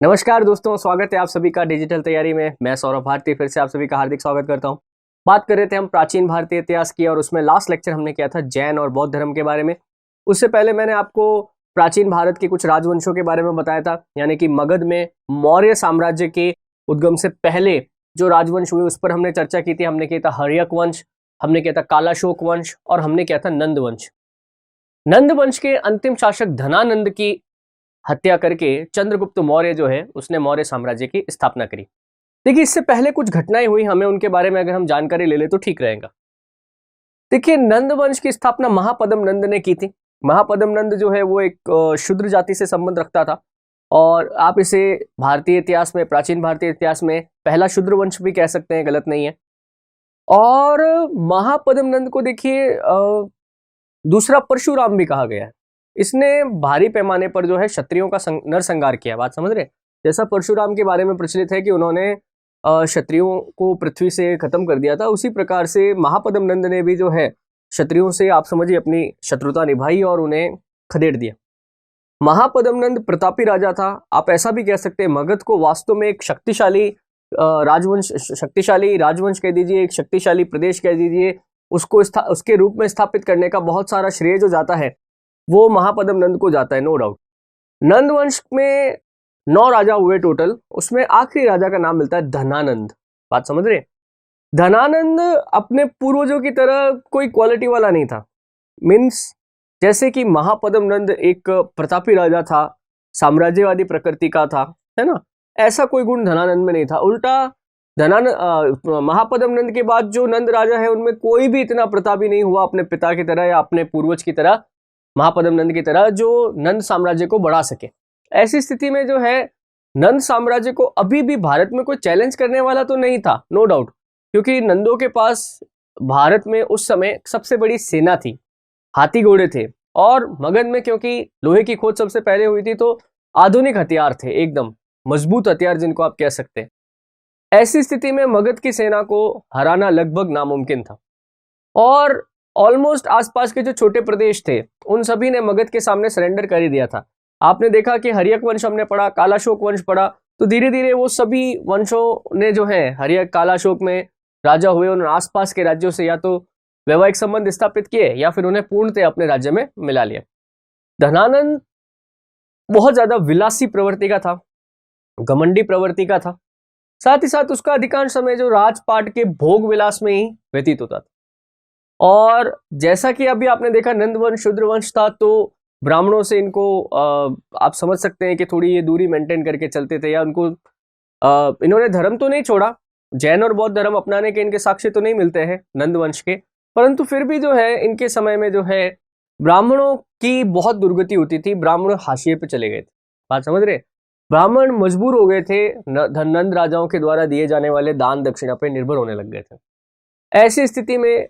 नमस्कार दोस्तों, स्वागत है आप सभी का डिजिटल तैयारी में। मैं सौरभ भारती फिर से आप सभी का हार्दिक स्वागत करता हूं। बात कर रहे थे हम प्राचीन भारतीय इतिहास की और उसमें लास्ट लेक्चर हमने किया था जैन और बौद्ध धर्म के बारे में। उससे पहले मैंने आपको प्राचीन भारत के कुछ राजवंशों के बारे में बताया था, यानी कि मगध में मौर्य साम्राज्य के उद्गम से पहले जो राजवंश हुए उस पर हमने चर्चा की थी। हमने किया था हर्यक वंश, हमने किया था कालाशोक वंश और हमने किया था नंद वंश। नंद वंश के अंतिम शासक धनानंद की हत्या करके चंद्रगुप्त मौर्य जो है उसने मौर्य साम्राज्य की स्थापना करी। देखिए, इससे पहले कुछ घटनाएं हुई, हमें उनके बारे में अगर हम जानकारी ले ले तो ठीक रहेगा। देखिए, नंद वंश की स्थापना महापद्म नंद ने की थी। महापद्म नंद जो है वो एक शूद्र जाति से संबंध रखता था और आप इसे भारतीय इतिहास में, प्राचीन भारतीय इतिहास में पहला शूद्र वंश भी कह सकते हैं, गलत नहीं है। और महापद्म नंद को देखिए दूसरा परशुराम भी कहा गया है। इसने भारी पैमाने पर जो है क्षत्रियों का नरसंहार किया। बात समझ रहे? जैसा परशुराम के बारे में प्रचलित है कि उन्होंने क्षत्रियों को पृथ्वी से खत्म कर दिया था, उसी प्रकार से महापद्म नंद ने भी जो है क्षत्रियों से, आप समझिए, अपनी शत्रुता निभाई और उन्हें खदेड़ दिया। महापद्म नंद प्रतापी राजा था। आप ऐसा भी कह सकते हैं, मगध को वास्तव में एक शक्तिशाली राजवंश कह दीजिए, एक शक्तिशाली प्रदेश कह दीजिए, उसको उसके रूप में स्थापित करने का बहुत सारा श्रेय जो जाता है वो महापद्म नंद को जाता है, नो डाउट। नंद वंश में 9 राजा हुए टोटल, उसमें आखिरी राजा का नाम मिलता है धनानंद। बात समझ रहे? धनानंद अपने पूर्वजों की तरह कोई क्वालिटी वाला नहीं था। मीन्स जैसे कि महापद्म नंद एक प्रतापी राजा था, साम्राज्यवादी प्रकृति का था, है ना, ऐसा कोई गुण धनानंद में नहीं था। उल्टा महापद्म नंद के बाद जो नंद राजा है उनमें कोई भी इतना प्रतापी नहीं हुआ अपने पिता की तरह या अपने पूर्वज की तरह, महापद्म नंद की तरह, जो नंद साम्राज्य को बढ़ा सके। ऐसी स्थिति में जो है नंद साम्राज्य को अभी भी भारत में कोई चैलेंज करने वाला तो नहीं था, नो डाउट, क्योंकि नंदों के पास भारत में उस समय सबसे बड़ी सेना थी, हाथी घोड़े थे, और मगध में क्योंकि लोहे की खोज सबसे पहले हुई थी तो आधुनिक हथियार थे, एकदम मजबूत हथियार जिनको आप कह सकते हैं। ऐसी स्थिति में मगध की सेना को हराना लगभग नामुमकिन था और ऑलमोस्ट आसपास के जो छोटे प्रदेश थे उन सभी ने मगध के सामने सरेंडर कर ही दिया था। आपने देखा कि हर्यक वंश हमने पढ़ा, कालाशोक वंश पढ़ा, तो धीरे धीरे वो सभी वंशों ने जो है हर्यक कालाशोक में राजा हुए, उन आसपास के राज्यों से या तो वैवाहिक संबंध स्थापित किए या फिर उन्हें पूर्णतः अपने राज्य में मिला लिया। धनानंद बहुत ज्यादा विलासी प्रवृत्ति का था, घमंडी प्रवृत्ति का था, साथ ही साथ उसका अधिकांश समय जो राजपाट के भोग विलास में ही व्यतीत होता था। और जैसा कि अभी आपने देखा नंद वंश शूद्र वंश था, तो ब्राह्मणों से इनको आप समझ सकते हैं कि थोड़ी ये दूरी मेंटेन करके चलते थे, या उनको इन्होंने धर्म तो नहीं छोड़ा, जैन और बौद्ध धर्म अपनाने के इनके साक्ष्य तो नहीं मिलते हैं नंद वंश के, परंतु फिर भी जो है इनके समय में जो है ब्राह्मणों की बहुत दुर्गति होती थी, ब्राह्मण हाशिए पे चले गए थे। बात समझ रहे? ब्राह्मण मजबूर हो गए थे नंद राजाओं के द्वारा दिए जाने वाले दान दक्षिणा पर निर्भर होने लग गए थे। ऐसी स्थिति में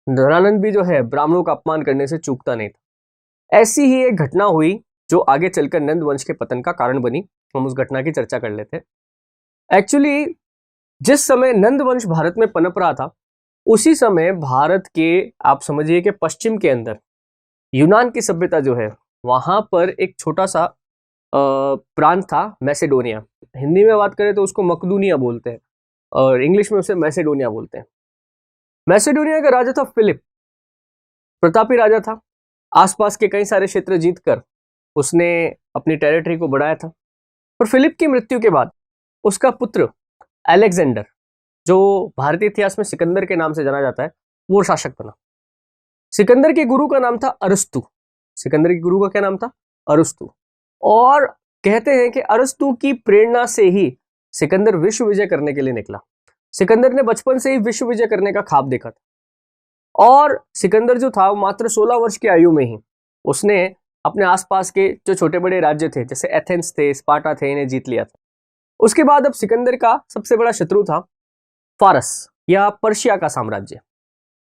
धनानंद भी जो है ब्राह्मणों का अपमान करने से चूकता नहीं था। ऐसी ही एक घटना हुई जो आगे चलकर नंद वंश के पतन का कारण बनी। हम उस घटना की चर्चा कर लेते हैं। एक्चुअली जिस समय नंद वंश भारत में पनप रहा था उसी समय भारत के, आप समझिए कि पश्चिम के अंदर यूनान की सभ्यता जो है वहां पर एक छोटा सा प्रांत था, मैसेडोनिया। हिंदी में बात करें तो उसको मकदूनिया बोलते हैं और इंग्लिश में उसे मैसेडोनिया बोलते हैं। मैसेडोनिया का राजा था फिलिप, प्रतापी राजा था। आसपास के कई सारे क्षेत्र जीतकर उसने अपनी टेरिटरी को बढ़ाया था। पर फिलिप की मृत्यु के बाद उसका पुत्र अलेक्जेंडर, जो भारतीय इतिहास में सिकंदर के नाम से जाना जाता है, वो शासक बना। सिकंदर के गुरु का नाम था अरस्तु। सिकंदर के गुरु का क्या नाम था? अरस्तु। और कहते हैं कि अरस्तु की प्रेरणा से ही सिकंदर विश्व विजय करने के लिए निकला। सिकंदर ने बचपन से ही विश्व विजय करने का ख्वाब देखा था और सिकंदर जो था वो मात्र 16 वर्ष की आयु में ही उसने अपने आसपास के जो छोटे बड़े राज्य थे, जैसे एथेंस थे, स्पार्टा थे, इन्हें जीत लिया था। उसके बाद अब सिकंदर का सबसे बड़ा शत्रु था फारस या पर्शिया का साम्राज्य।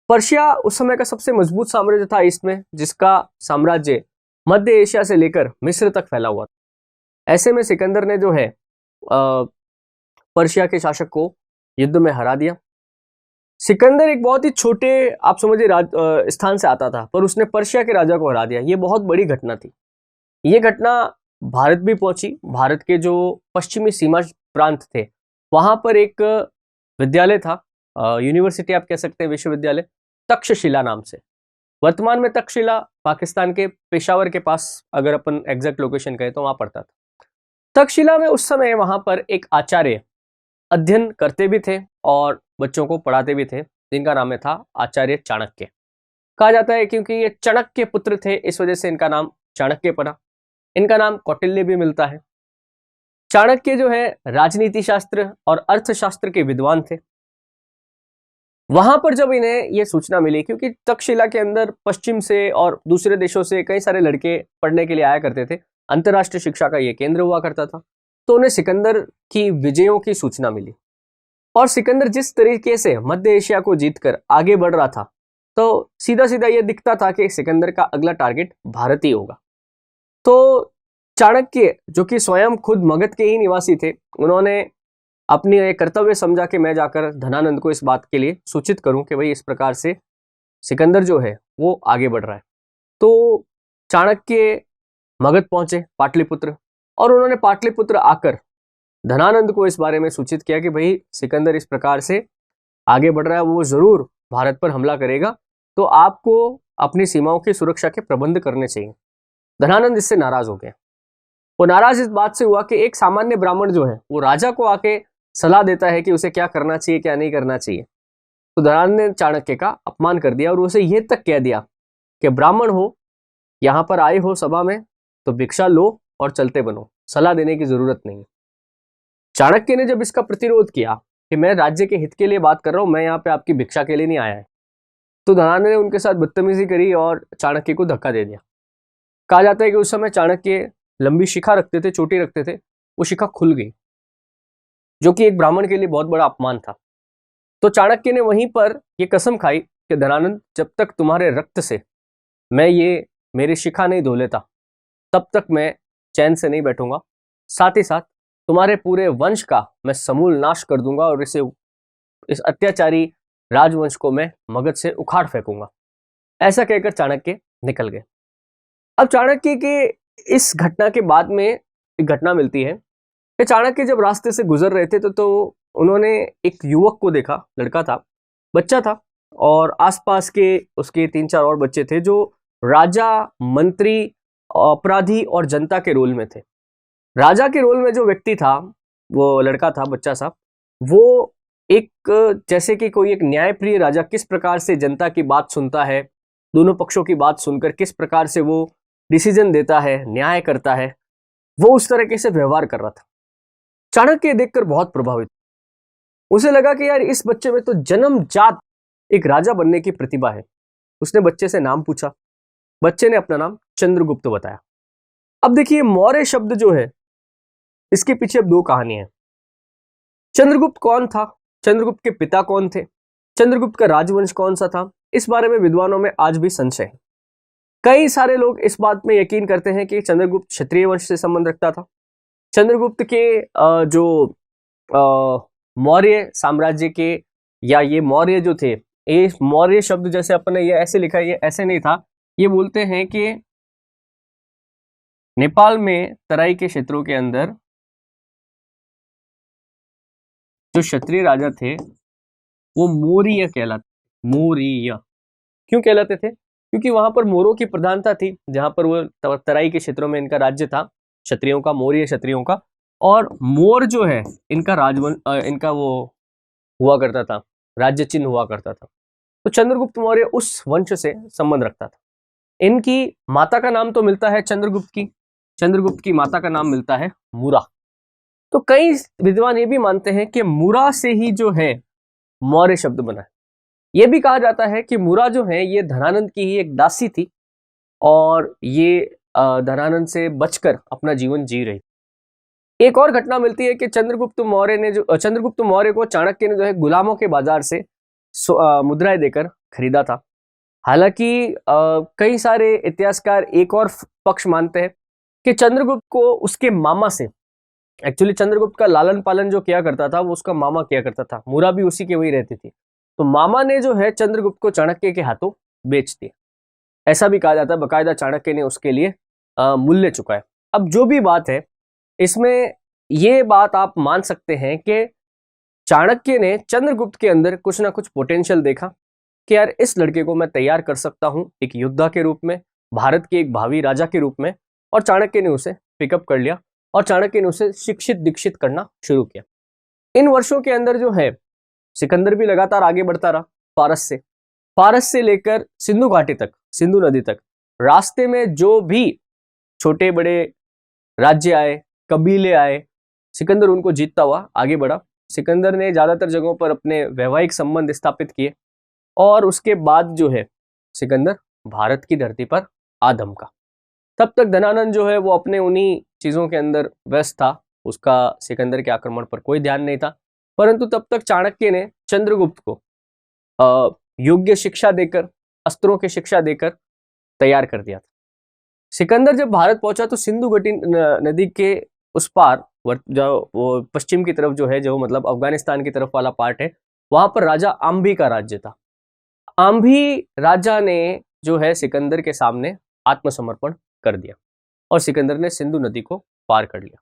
पर्शिया उस समय का सबसे मजबूत साम्राज्य था ईस्ट में, जिसका साम्राज्य मध्य एशिया से लेकर मिस्र तक फैला हुआ था। ऐसे में सिकंदर ने जो है पर्शिया के शासक को युद्ध में हरा दिया। सिकंदर एक बहुत ही छोटे, आप समझिए, स्थान से आता था, पर उसने पर्शिया के राजा को हरा दिया। ये बहुत बड़ी घटना थी। ये घटना भारत भी पहुंची। भारत के जो पश्चिमी सीमा प्रांत थे वहां पर एक विद्यालय था, यूनिवर्सिटी आप कह सकते हैं, विश्वविद्यालय, तक्षशिला नाम से। वर्तमान में तक्षशिला पाकिस्तान के पेशावर के पास, अगर अपन एग्जैक्ट लोकेशन कहें तो वहां पड़ता था। तक्षशिला में उस समय वहां पर एक आचार्य अध्ययन करते भी थे और बच्चों को पढ़ाते भी थे, जिनका नाम था आचार्य चाणक्य। कहा जाता है क्योंकि ये चाणक्य पुत्र थे, इस वजह से इनका नाम चाणक्य पड़ा। इनका नाम कौटिल्य भी मिलता है। चाणक्य जो है राजनीति शास्त्र और अर्थशास्त्र के विद्वान थे। वहां पर जब इन्हें यह सूचना मिली, क्योंकि तक्षशिला के अंदर पश्चिम से और दूसरे देशों से कई सारे लड़के पढ़ने के लिए आया करते थे, अंतर्राष्ट्रीय शिक्षा का यह केंद्र हुआ करता था, तो उन्हें सिकंदर की विजयों की सूचना मिली। और सिकंदर जिस तरीके से मध्य एशिया को जीतकर आगे बढ़ रहा था, तो सीधा सीधा यह दिखता था कि सिकंदर का अगला टारगेट भारत ही होगा। तो चाणक्य, जो कि स्वयं खुद मगध के ही निवासी थे, उन्होंने अपनी एक कर्तव्य समझा कि मैं जाकर धनानंद को इस बात के लिए सूचित करूं कि भाई इस प्रकार से सिकंदर जो है वो आगे बढ़ रहा है। तो चाणक्य मगध पहुंचे, पाटलिपुत्र, और उन्होंने पाटलिपुत्र आकर धनानंद को इस बारे में सूचित किया कि भाई सिकंदर इस प्रकार से आगे बढ़ रहा है, वो जरूर भारत पर हमला करेगा, तो आपको अपनी सीमाओं की सुरक्षा के प्रबंध करने चाहिए। धनानंद इससे नाराज हो गए। वो नाराज इस बात से हुआ कि एक सामान्य ब्राह्मण जो है वो राजा को आके सलाह देता है कि उसे क्या करना चाहिए क्या नहीं करना चाहिए। तो धनानंद ने चाणक्य का अपमान कर दिया और उसे यह तक कह दिया कि ब्राह्मण हो, यहां पर आए हो सभा में, तो भिक्षा लो और चलते बनो, सलाह देने की जरूरत नहीं। चाणक्य ने जब इसका प्रतिरोध किया कि मैं राज्य के हित के लिए बात कर रहा हूं, मैं यहाँ पे आपकी भिक्षा के लिए नहीं आया है, तो धनानंद ने उनके साथ बदतमीजी करी और चाणक्य को धक्का दे दिया। कहा जाता है कि उस समय चाणक्य लंबी शिखा रखते थे, चोटी रखते थे, वो शिखा खुल गई, जो कि एक ब्राह्मण के लिए बहुत बड़ा अपमान था। तो चाणक्य ने वहीं पर यह कसम खाई कि धनानंद, जब तक तुम्हारे रक्त से मैं ये मेरी शिखा नहीं धो लेता, तब तक मैं चैन से नहीं बैठूंगा। साथ ही साथ तुम्हारे पूरे वंश का मैं समूल नाश कर दूंगा और इस अत्याचारी राजवंश को मैं मगध से उखाड़ फेंकूंगा। ऐसा कहकर चाणक्य निकल गए। अब चाणक्य के इस घटना के बाद में एक घटना मिलती है कि चाणक्य जब रास्ते से गुजर रहे थे तो उन्होंने एक युवक को देखा, लड़का था, बच्चा था, और आसपास के उसके 3-4 और बच्चे थे जो राजा, मंत्री, अपराधी और जनता के रोल में थे। राजा के रोल में जो व्यक्ति था, वो लड़का था, बच्चा सा, वो एक जैसे कि कोई एक न्यायप्रिय राजा किस प्रकार से जनता की बात सुनता है, दोनों पक्षों की बात सुनकर किस प्रकार से वो डिसीजन देता है, न्याय करता है, वो उस तरीके से व्यवहार कर रहा था। चाणक्य देखकर बहुत प्रभावित, उसे लगा कि यार इस बच्चे में तो जन्मजात एक राजा बनने की प्रतिभा है। उसने बच्चे से नाम पूछा, बच्चे ने अपना नाम चंद्रगुप्त बताया। अब देखिए, मौर्य शब्द जो है, इसके पीछे अब 2 कहानियां हैं। चंद्रगुप्त कौन था, चंद्रगुप्त के पिता कौन थे, चंद्रगुप्त का राजवंश कौन सा था, इस बारे में विद्वानों में आज भी संशय है। कई सारे लोग इस बात में यकीन करते हैं कि चंद्रगुप्त क्षत्रिय वंश से संबंध रखता था। चंद्रगुप्त के जो मौर्य साम्राज्य के, या ये मौर्य जो थे, ये मौर्य शब्द जैसे अपन ने ये ऐसे लिखा है, ये ऐसे नहीं था। ये बोलते हैं कि नेपाल में तराई के क्षेत्रों के अंदर जो क्षत्रिय राजा थे वो मौर्य कहलाते। मौर्य क्यों कहलाते थे? क्योंकि वहां पर मोरों की प्रधानता थी, जहां पर वो तराई के क्षेत्रों में इनका राज्य था, क्षत्रियों का, मौर्य क्षत्रियों का। और मोर जो है इनका राजवंश, इनका वो हुआ करता था, राज्य चिन्ह हुआ करता था। तो चंद्रगुप्त मौर्य उस वंश से संबंध रखता था। इनकी माता का नाम तो मिलता है चंद्रगुप्त की, चंद्रगुप्त की माता का नाम मिलता है मुरा। तो कई विद्वान ये भी मानते हैं कि मुरा से ही जो है मौर्य शब्द बना है। यह भी कहा जाता है कि मुरा जो है ये धनानंद की ही एक दासी थी और ये धनानंद से बचकर अपना जीवन जी रही। एक और घटना मिलती है कि चंद्रगुप्त मौर्य को चाणक्य ने जो है गुलामों के बाजार से मुद्राएं देकर खरीदा था। हालांकि कई सारे इतिहासकार एक और पक्ष मानते हैं कि चंद्रगुप्त को उसके मामा से, एक्चुअली चंद्रगुप्त का लालन पालन जो किया करता था वो उसका मामा किया करता था, मुरा भी उसी के वही रहती थी। तो मामा ने जो है चंद्रगुप्त को चाणक्य के हाथों बेच दिया, ऐसा भी कहा जाता है। बाकायदा चाणक्य ने उसके लिए मूल्य चुकाया। अब जो भी बात है, इसमें ये बात आप मान सकते हैं कि चाणक्य ने चंद्रगुप्त के अंदर कुछ ना कुछ पोटेंशियल देखा कि यार इस लड़के को मैं तैयार कर सकता हूं एक योद्धा के रूप में, भारत के एक भावी राजा के रूप में। और चाणक्य ने उसे पिकअप कर लिया और चाणक्य ने उसे शिक्षित दीक्षित करना शुरू किया। इन वर्षों के अंदर जो है सिकंदर भी लगातार आगे बढ़ता रहा फारस से लेकर सिंधु घाटी तक, सिंधु नदी तक। रास्ते में जो भी छोटे बड़े राज्य आए, कबीले आए, सिकंदर उनको जीतता हुआ आगे बढ़ा। सिकंदर ने ज्यादातर जगहों पर अपने वैवाहिक संबंध स्थापित किए और उसके बाद जो है सिकंदर भारत की धरती पर आ धमका। तब तक धनानंद जो है वो अपने उन्हीं चीजों के अंदर व्यस्त था, उसका सिकंदर के आक्रमण पर कोई ध्यान नहीं था। परंतु तब तक चाणक्य ने चंद्रगुप्त को योग्य शिक्षा देकर, अस्त्रों की शिक्षा देकर तैयार कर दिया था। सिकंदर जब भारत पहुंचा तो सिंधु घाटी नदी के उस पार जो वो पश्चिम की तरफ जो है, जो मतलब अफगानिस्तान की तरफ वाला पार्ट है, वहां पर राजा आम्भी का राज्य था। आम्भी राजा ने जो है सिकंदर के सामने आत्मसमर्पण कर दिया और सिकंदर ने सिंधु नदी को पार कर लिया।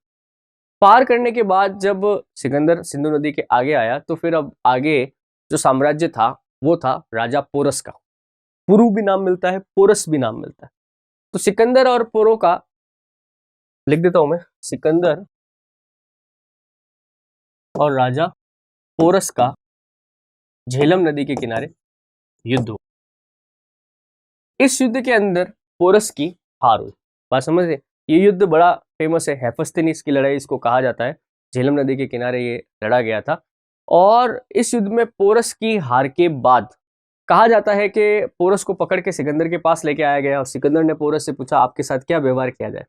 पार करने के बाद जब सिकंदर सिंधु नदी के आगे आया तो फिर अब आगे जो साम्राज्य था वो था राजा पोरस का। पुरु भी नाम मिलता है, पोरस भी नाम मिलता है। तो सिकंदर और पोरो का लिख देता हूं मैं, सिकंदर और राजा पोरस का झेलम नदी के किनारे युद्ध हुआ। इस युद्ध के अंदर पोरस की हार हुई। बात समझ रहे? ये युद्ध बड़ा फेमस है, हेफस्तनीस की लड़ाई इसको कहा जाता है। झेलम नदी के किनारे ये लड़ा गया था और इस युद्ध में पोरस की हार के बाद कहा जाता है कि पोरस को पकड़ के सिकंदर के पास लेके आया गया और सिकंदर ने पोरस से पूछा आपके साथ क्या व्यवहार किया जाए।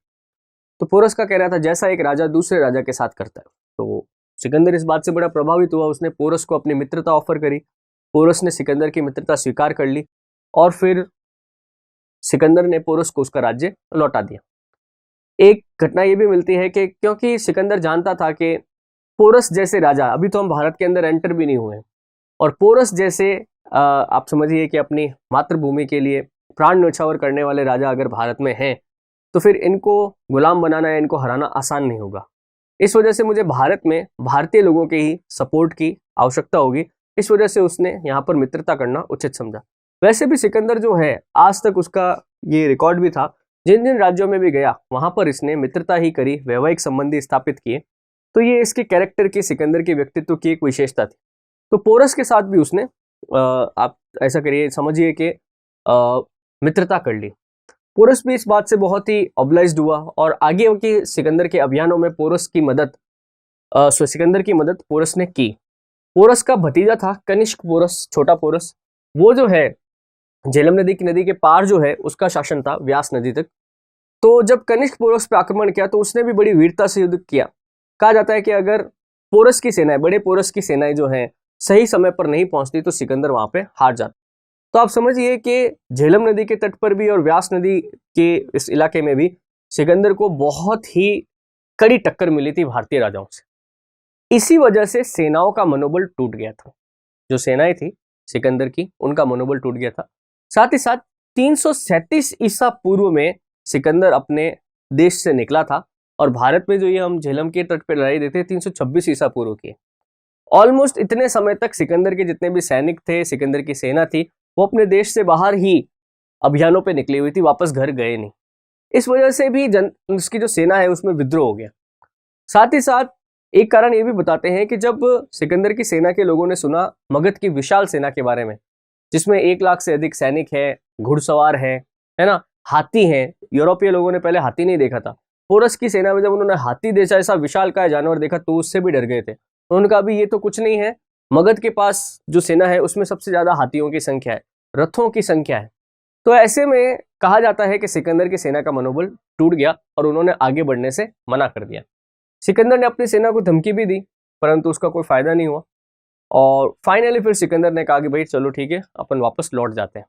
तो पोरस का कह रहा था जैसा एक राजा दूसरे राजा के साथ करता है। तो सिकंदर इस बात से बड़ा प्रभावित हुआ, उसने पोरस को अपनी मित्रता ऑफर करी। पोरस ने सिकंदर की मित्रता स्वीकार कर ली और फिर सिकंदर ने पोरस को उसका राज्य लौटा दिया। एक घटना ये भी मिलती है कि क्योंकि सिकंदर जानता था कि पोरस जैसे राजा, अभी तो हम भारत के अंदर एंटर भी नहीं हुए, और पोरस जैसे आप समझिए कि अपनी मातृभूमि के लिए प्राण न्यौछावर करने वाले राजा अगर भारत में हैं तो फिर इनको गुलाम बनाना या इनको हराना आसान नहीं होगा। इस वजह से मुझे भारत में भारतीय लोगों के ही सपोर्ट की आवश्यकता होगी। इस वजह से उसने यहाँ पर मित्रता करना उचित समझा। वैसे भी सिकंदर जो है आज तक उसका ये रिकॉर्ड भी था, जिन जिन राज्यों में भी गया वहां पर इसने मित्रता ही करी, वैवाहिक संबंधी स्थापित किए। तो ये इसके कैरेक्टर की, सिकंदर के व्यक्तित्व की एक विशेषता थी। तो पोरस के साथ भी उसने आप ऐसा करिए, समझिए कि मित्रता कर ली। पोरस भी इस बात से बहुत ही ऑब्लाइज्ड हुआ और आगे के सिकंदर के अभियानों में पोरस की मदद सिकंदर की मदद पोरस ने की। पोरस का भतीजा था कनिष्क पोरस, छोटा पोरस, वो जो है झेलम नदी के पार जो है उसका शासन था व्यास नदी तक। तो जब कनिष्क पोरस पे आक्रमण किया तो उसने भी बड़ी वीरता से युद्ध किया। कहा जाता है कि अगर पोरस की सेनाएं, बड़े पोरस की सेनाएं जो हैं सही समय पर नहीं पहुंचती तो सिकंदर वहां पे हार जाता। तो आप समझिए कि झेलम नदी के तट पर भी और व्यास नदी के इस इलाके में भी सिकंदर को बहुत ही कड़ी टक्कर मिली थी भारतीय राजाओं से। इसी वजह से सेनाओं का मनोबल टूट गया था। जो सेनाएं थी सिकंदर की, उनका मनोबल टूट गया था। साथ ही साथ 337 ईसा पूर्व में सिकंदर अपने देश से निकला था और भारत में जो ये हम झेलम के तट पर लड़ाई देते 326 ईसा पूर्व की। ऑलमोस्ट इतने समय तक सिकंदर के जितने भी सैनिक थे, सिकंदर की सेना थी, वो अपने देश से बाहर ही अभियानों पे निकली हुई थी, वापस घर गए नहीं। इस वजह से भी उसकी जो सेना है उसमें विद्रोह हो गया। साथ ही साथ एक कारण ये भी बताते हैं कि जब सिकंदर की सेना के लोगों ने सुना मगध की विशाल सेना के बारे में, जिसमें 1 लाख से अधिक सैनिक है, घुड़सवार है ना, हाथी है। यूरोपीय लोगों ने पहले हाथी नहीं देखा था। पोरस की सेना में जब उन्होंने हाथी जैसा ऐसा विशाल का जानवर देखा तो उससे भी डर गए थे। तो उनका भी ये तो कुछ नहीं है, मगध के पास जो सेना है उसमें सबसे ज्यादा हाथियों की संख्या है, रथों की संख्या है। तो ऐसे में कहा जाता है कि सिकंदर की सेना का मनोबल टूट गया और उन्होंने आगे बढ़ने से मना कर दिया। सिकंदर ने अपनी सेना को धमकी भी दी परंतु उसका कोई फायदा नहीं हुआ और फाइनली फिर सिकंदर ने कहा कि भाई चलो ठीक है, अपन वापस लौट जाते हैं।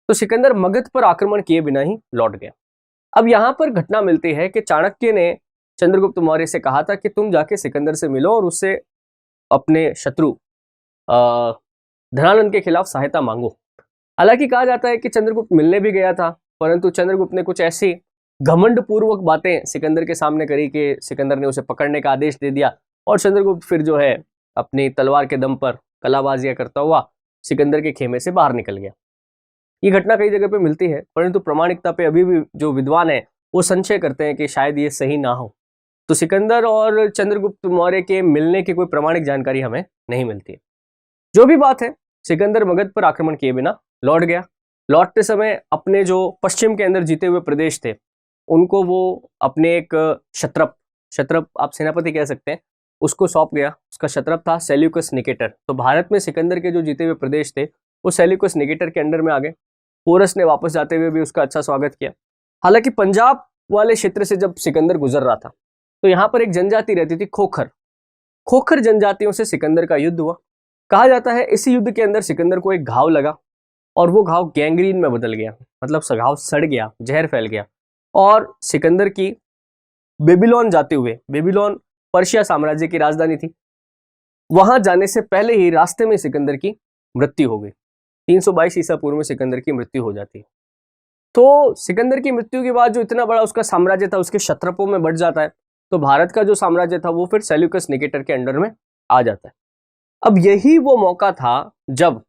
तो सिकंदर मगध पर आक्रमण किए बिना ही लौट गया। अब यहाँ पर घटना मिलती है कि चाणक्य ने चंद्रगुप्त मौर्य से कहा था कि तुम जाके सिकंदर से मिलो और उससे अपने शत्रु धनानंद के खिलाफ सहायता मांगो। हालांकि कहा जाता है कि चंद्रगुप्त मिलने भी गया था परंतु चंद्रगुप्त ने कुछ ऐसी घमंड पूर्वक बातें सिकंदर के सामने करी कि सिकंदर ने उसे पकड़ने का आदेश दे दिया और चंद्रगुप्त फिर जो है अपनी तलवार के दम पर कलाबाजियां करता हुआ सिकंदर के खेमे से बाहर निकल गया। ये घटना कई जगह पे मिलती है, परंतु प्रामाणिकता पे अभी भी जो विद्वान है वो संशय करते हैं कि शायद ये सही ना हो। तो सिकंदर और चंद्रगुप्त मौर्य के मिलने की कोई प्रामाणिक जानकारी हमें नहीं मिलती है। जो भी बात है, सिकंदर मगध पर आक्रमण किए बिना लौट गया। लौटते समय अपने जो पश्चिम के अंदर जीते हुए प्रदेश थे उनको वो अपने एक क्षत्रप आप सेनापति कह सकते हैं, उसको सौंप गया। उसका क्षत्रप था सेल्यूकस निकेटर। तो भारत में सिकंदर के जो जीते हुए प्रदेश थे वो सेल्यूकस निकेटर के अंडर में आ गए। पोरस ने वापस जाते हुए भी उसका अच्छा स्वागत किया। हालांकि पंजाब वाले क्षेत्र से जब सिकंदर गुजर रहा था तो यहाँ पर एक जनजाति रहती थी खोखर जनजातियों से सिकंदर का युद्ध हुआ। कहा जाता है इसी युद्ध के अंदर सिकंदर को एक घाव लगा और वो घाव गैंग्रीन में बदल गया, मतलब घाव सड़ गया, जहर फैल गया और सिकंदर की बेबीलोन जाते हुए, बेबीलोन पर्शिया साम्राज्य की राजधानी थी, वहां जाने से पहले ही रास्ते में सिकंदर की मृत्यु हो गई। 322 ईसा पूर्व में सिकंदर की मृत्यु हो जाती है। तो सिकंदर की मृत्यु के बाद जो इतना बड़ा उसका साम्राज्य था उसके क्षत्रपों में बढ़ जाता है। तो भारत का जो साम्राज्य था वो फिर सेल्यूकस निकेटर के अंडर में आ जाता है। अब यही वो मौका था जब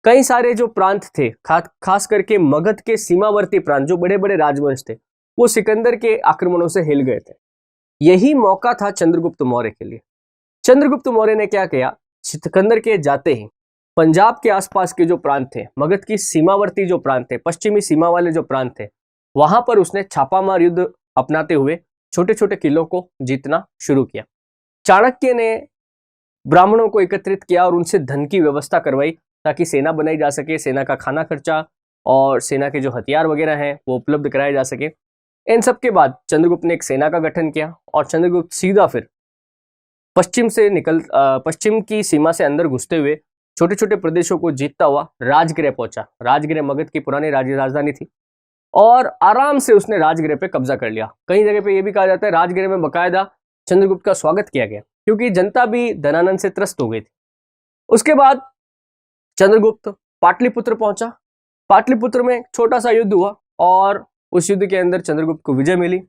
कई सारे जो प्रांत थे, खास करके मगध के सीमावर्ती प्रांत, जो बड़े बड़े राजवंश थे, वो सिकंदर के आक्रमणों से हिल गए थे। यही मौका था चंद्रगुप्त मौर्य के लिए। चंद्रगुप्त मौर्य ने क्या किया, सिकंदर के जाते ही पंजाब के आसपास के जो प्रांत थे, मगध की सीमावर्ती जो प्रांत थे, पश्चिमी सीमा वाले जो प्रांत थे, वहां पर उसने छापामार युद्ध अपनाते हुए छोटे छोटे किलों को जीतना शुरू किया। चाणक्य ने ब्राह्मणों को एकत्रित किया और उनसे धन की व्यवस्था करवाई ताकि सेना बनाई जा सके, सेना का खाना खर्चा और सेना के जो हथियार वगैरह हैं वो उपलब्ध कराए जा सके। इन सब के बाद चंद्रगुप्त ने एक सेना का गठन किया और चंद्रगुप्त सीधा फिर पश्चिम की सीमा से अंदर घुसते हुए छोटे छोटे प्रदेशों को जीतता हुआ राजगृह पहुंचा। राजगृह मगध की पुरानी राजधानी थी और आराम से उसने राजगृह पे कब्जा कर लिया। कई जगह पे ये भी कहा जाता है राजगृह में बकायदा चंद्रगुप्त का स्वागत किया गया क्योंकि जनता भी धनानंद से त्रस्त हो गई थी। उसके बाद चंद्रगुप्त पाटलिपुत्र पहुंचा। पाटलिपुत्र में छोटा सा युद्ध हुआ और उस युद्ध के अंदर चंद्रगुप्त को विजय मिली।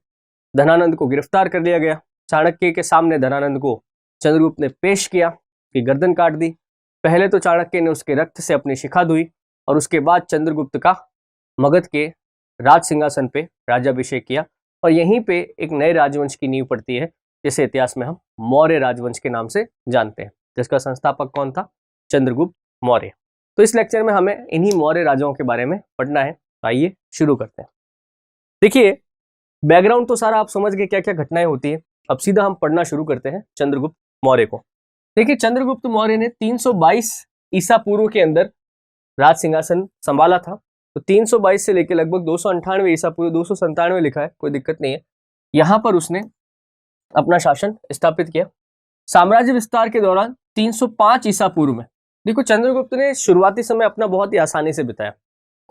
धनानंद को गिरफ्तार कर लिया गया। चाणक्य के सामने धनानंद को चंद्रगुप्त ने पेश किया कि गर्दन काट दी। पहले तो चाणक्य ने उसके रक्त से अपनी शिखा धोई और उसके बाद चंद्रगुप्त का मगध के राज सिंहासन पे राज्याभिषेक किया और यहीं पे एक नए राजवंश की नींव पड़ती है जिसे इतिहास में हम मौर्य राजवंश के नाम से जानते हैं, जिसका संस्थापक कौन था, चंद्रगुप्त मौर्य। तो इस लेक्चर में हमें इन्हीं मौर्य राजाओं के बारे में पढ़ना है। आइए शुरू करते हैं। देखिए बैकग्राउंड तो सारा आप समझ गए क्या क्या घटनाएं होती है। अब सीधा हम पढ़ना शुरू करते हैं चंद्रगुप्त मौर्य को। देखिए चंद्रगुप्त मौर्य ने 322 ईसा पूर्व के अंदर राज सिंहासन संभाला था। तो 322 से लेकर लगभग 298 ईसा पूर्व, 297 लिखा है, कोई दिक्कत नहीं है। यहां पर उसने अपना शासन स्थापित किया। साम्राज्य विस्तार के दौरान 305 ईसा पूर्व में देखो चंद्रगुप्त ने शुरुआती समय अपना बहुत ही आसानी से बिताया।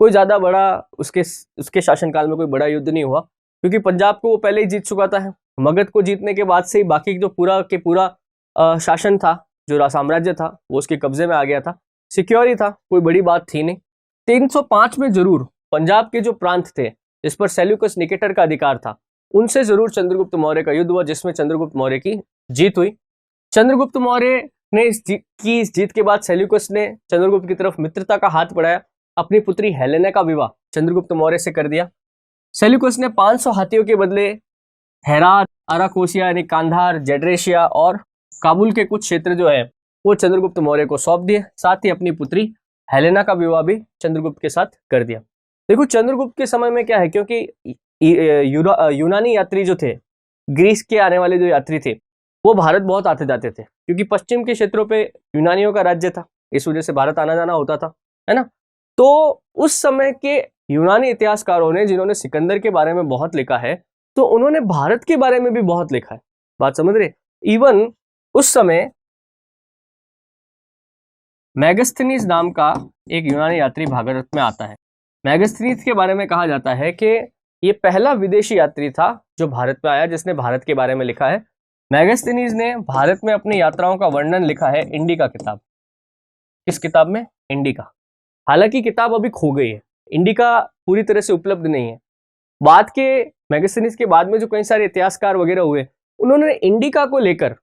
कोई ज्यादा बड़ा उसके शासनकाल में कोई बड़ा युद्ध नहीं हुआ क्योंकि पंजाब को वो पहले ही जीत चुका था। मगध को जीतने के बाद से ही बाकी जो पूरा शासन था, जो साम्राज्य था, वो उसके कब्जे में आ गया था। सिक्योर ही था, कोई बड़ी बात थी नहीं। 305 में जरूर पंजाब के जो प्रांत थे जिस पर सेल्यूकस निकेटर का अधिकार था, उनसे जरूर चंद्रगुप्त मौर्य का युद्ध हुआ जिसमें चंद्रगुप्त मौर्य की जीत हुई। चंद्रगुप्त मौर्य ने इस जीत के बाद सेल्यूकस ने चंद्रगुप्त की तरफ मित्रता का हाथ बढ़ाया। अपनी पुत्री हेलेना का विवाह चंद्रगुप्त मौर्य से कर दिया। सेल्यूकस ने 500 हाथियों के बदले हेरात, अराकोसिया यानी कांधार, जेड्रेशिया और काबुल के कुछ क्षेत्र जो है वो चंद्रगुप्त मौर्य को सौंप दिए। साथ ही अपनी पुत्री हेलेना का विवाह भी चंद्रगुप्त के साथ कर दिया। देखो चंद्रगुप्त के समय में क्या है, क्योंकि यूनानी यात्री जो थे, ग्रीस के आने वाले जो यात्री थे, वो भारत बहुत आते जाते थे क्योंकि पश्चिम के क्षेत्रों पे यूनानियों का राज्य था, इस वजह से भारत आना जाना होता था, है ना। तो उस समय के यूनानी इतिहासकारों ने जिन्होंने सिकंदर के बारे में बहुत लिखा है, तो उन्होंने भारत के बारे में भी बहुत लिखा है। बात समझ रहे। इवन उस समय मैगस्थनीज नाम का एक यूनानी यात्री भारत में आता है। मैगस्थनीज के बारे में कहा जाता है कि ये पहला विदेशी यात्री था जो भारत में आया जिसने भारत के बारे में लिखा है। मैगस्थनीज ने भारत में अपनी यात्राओं का वर्णन लिखा है इंडिका किताब। किस किताब में? इंडिका। हालांकि किताब अभी खो गई है, इंडिका पूरी तरह से उपलब्ध नहीं है, बाद के मेगास्थनीज के बाद में जो कई सारे इतिहासकार वगैरह हुए, उन्होंने इंडिका को लेकर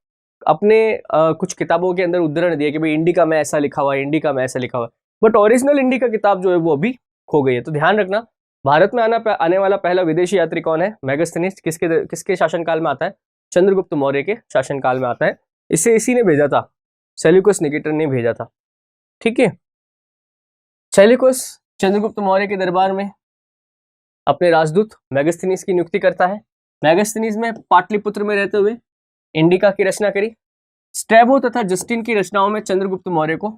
अपने कुछ किताबों के अंदर उद्धरण दिए कि भाई इंडिका में ऐसा लिखा हुआ है, इंडिका में ऐसा लिखा हुआ है, बट ओरिजिनल इंडिका किताब जो है वो अभी खो गई है। तो ध्यान रखना, भारत में आने वाला पहला विदेशी यात्री कौन है? मेगास्थनीज। किसके शासनकाल में आता है? चंद्रगुप्त मौर्य के शासनकाल में आता है। इसी ने भेजा था, सेल्यूकस निकेटर ने भेजा था। ठीक है, सेल्यूकस चंद्रगुप्त मौर्य के दरबार में अपने राजदूत मेगास्थनीज की नियुक्ति करता है। मेगास्थनीज में पाटलिपुत्र में रहते हुए इंडिका की रचना करी। स्ट्रैबो तथा जस्टिन की रचनाओं में चंद्रगुप्त मौर्य को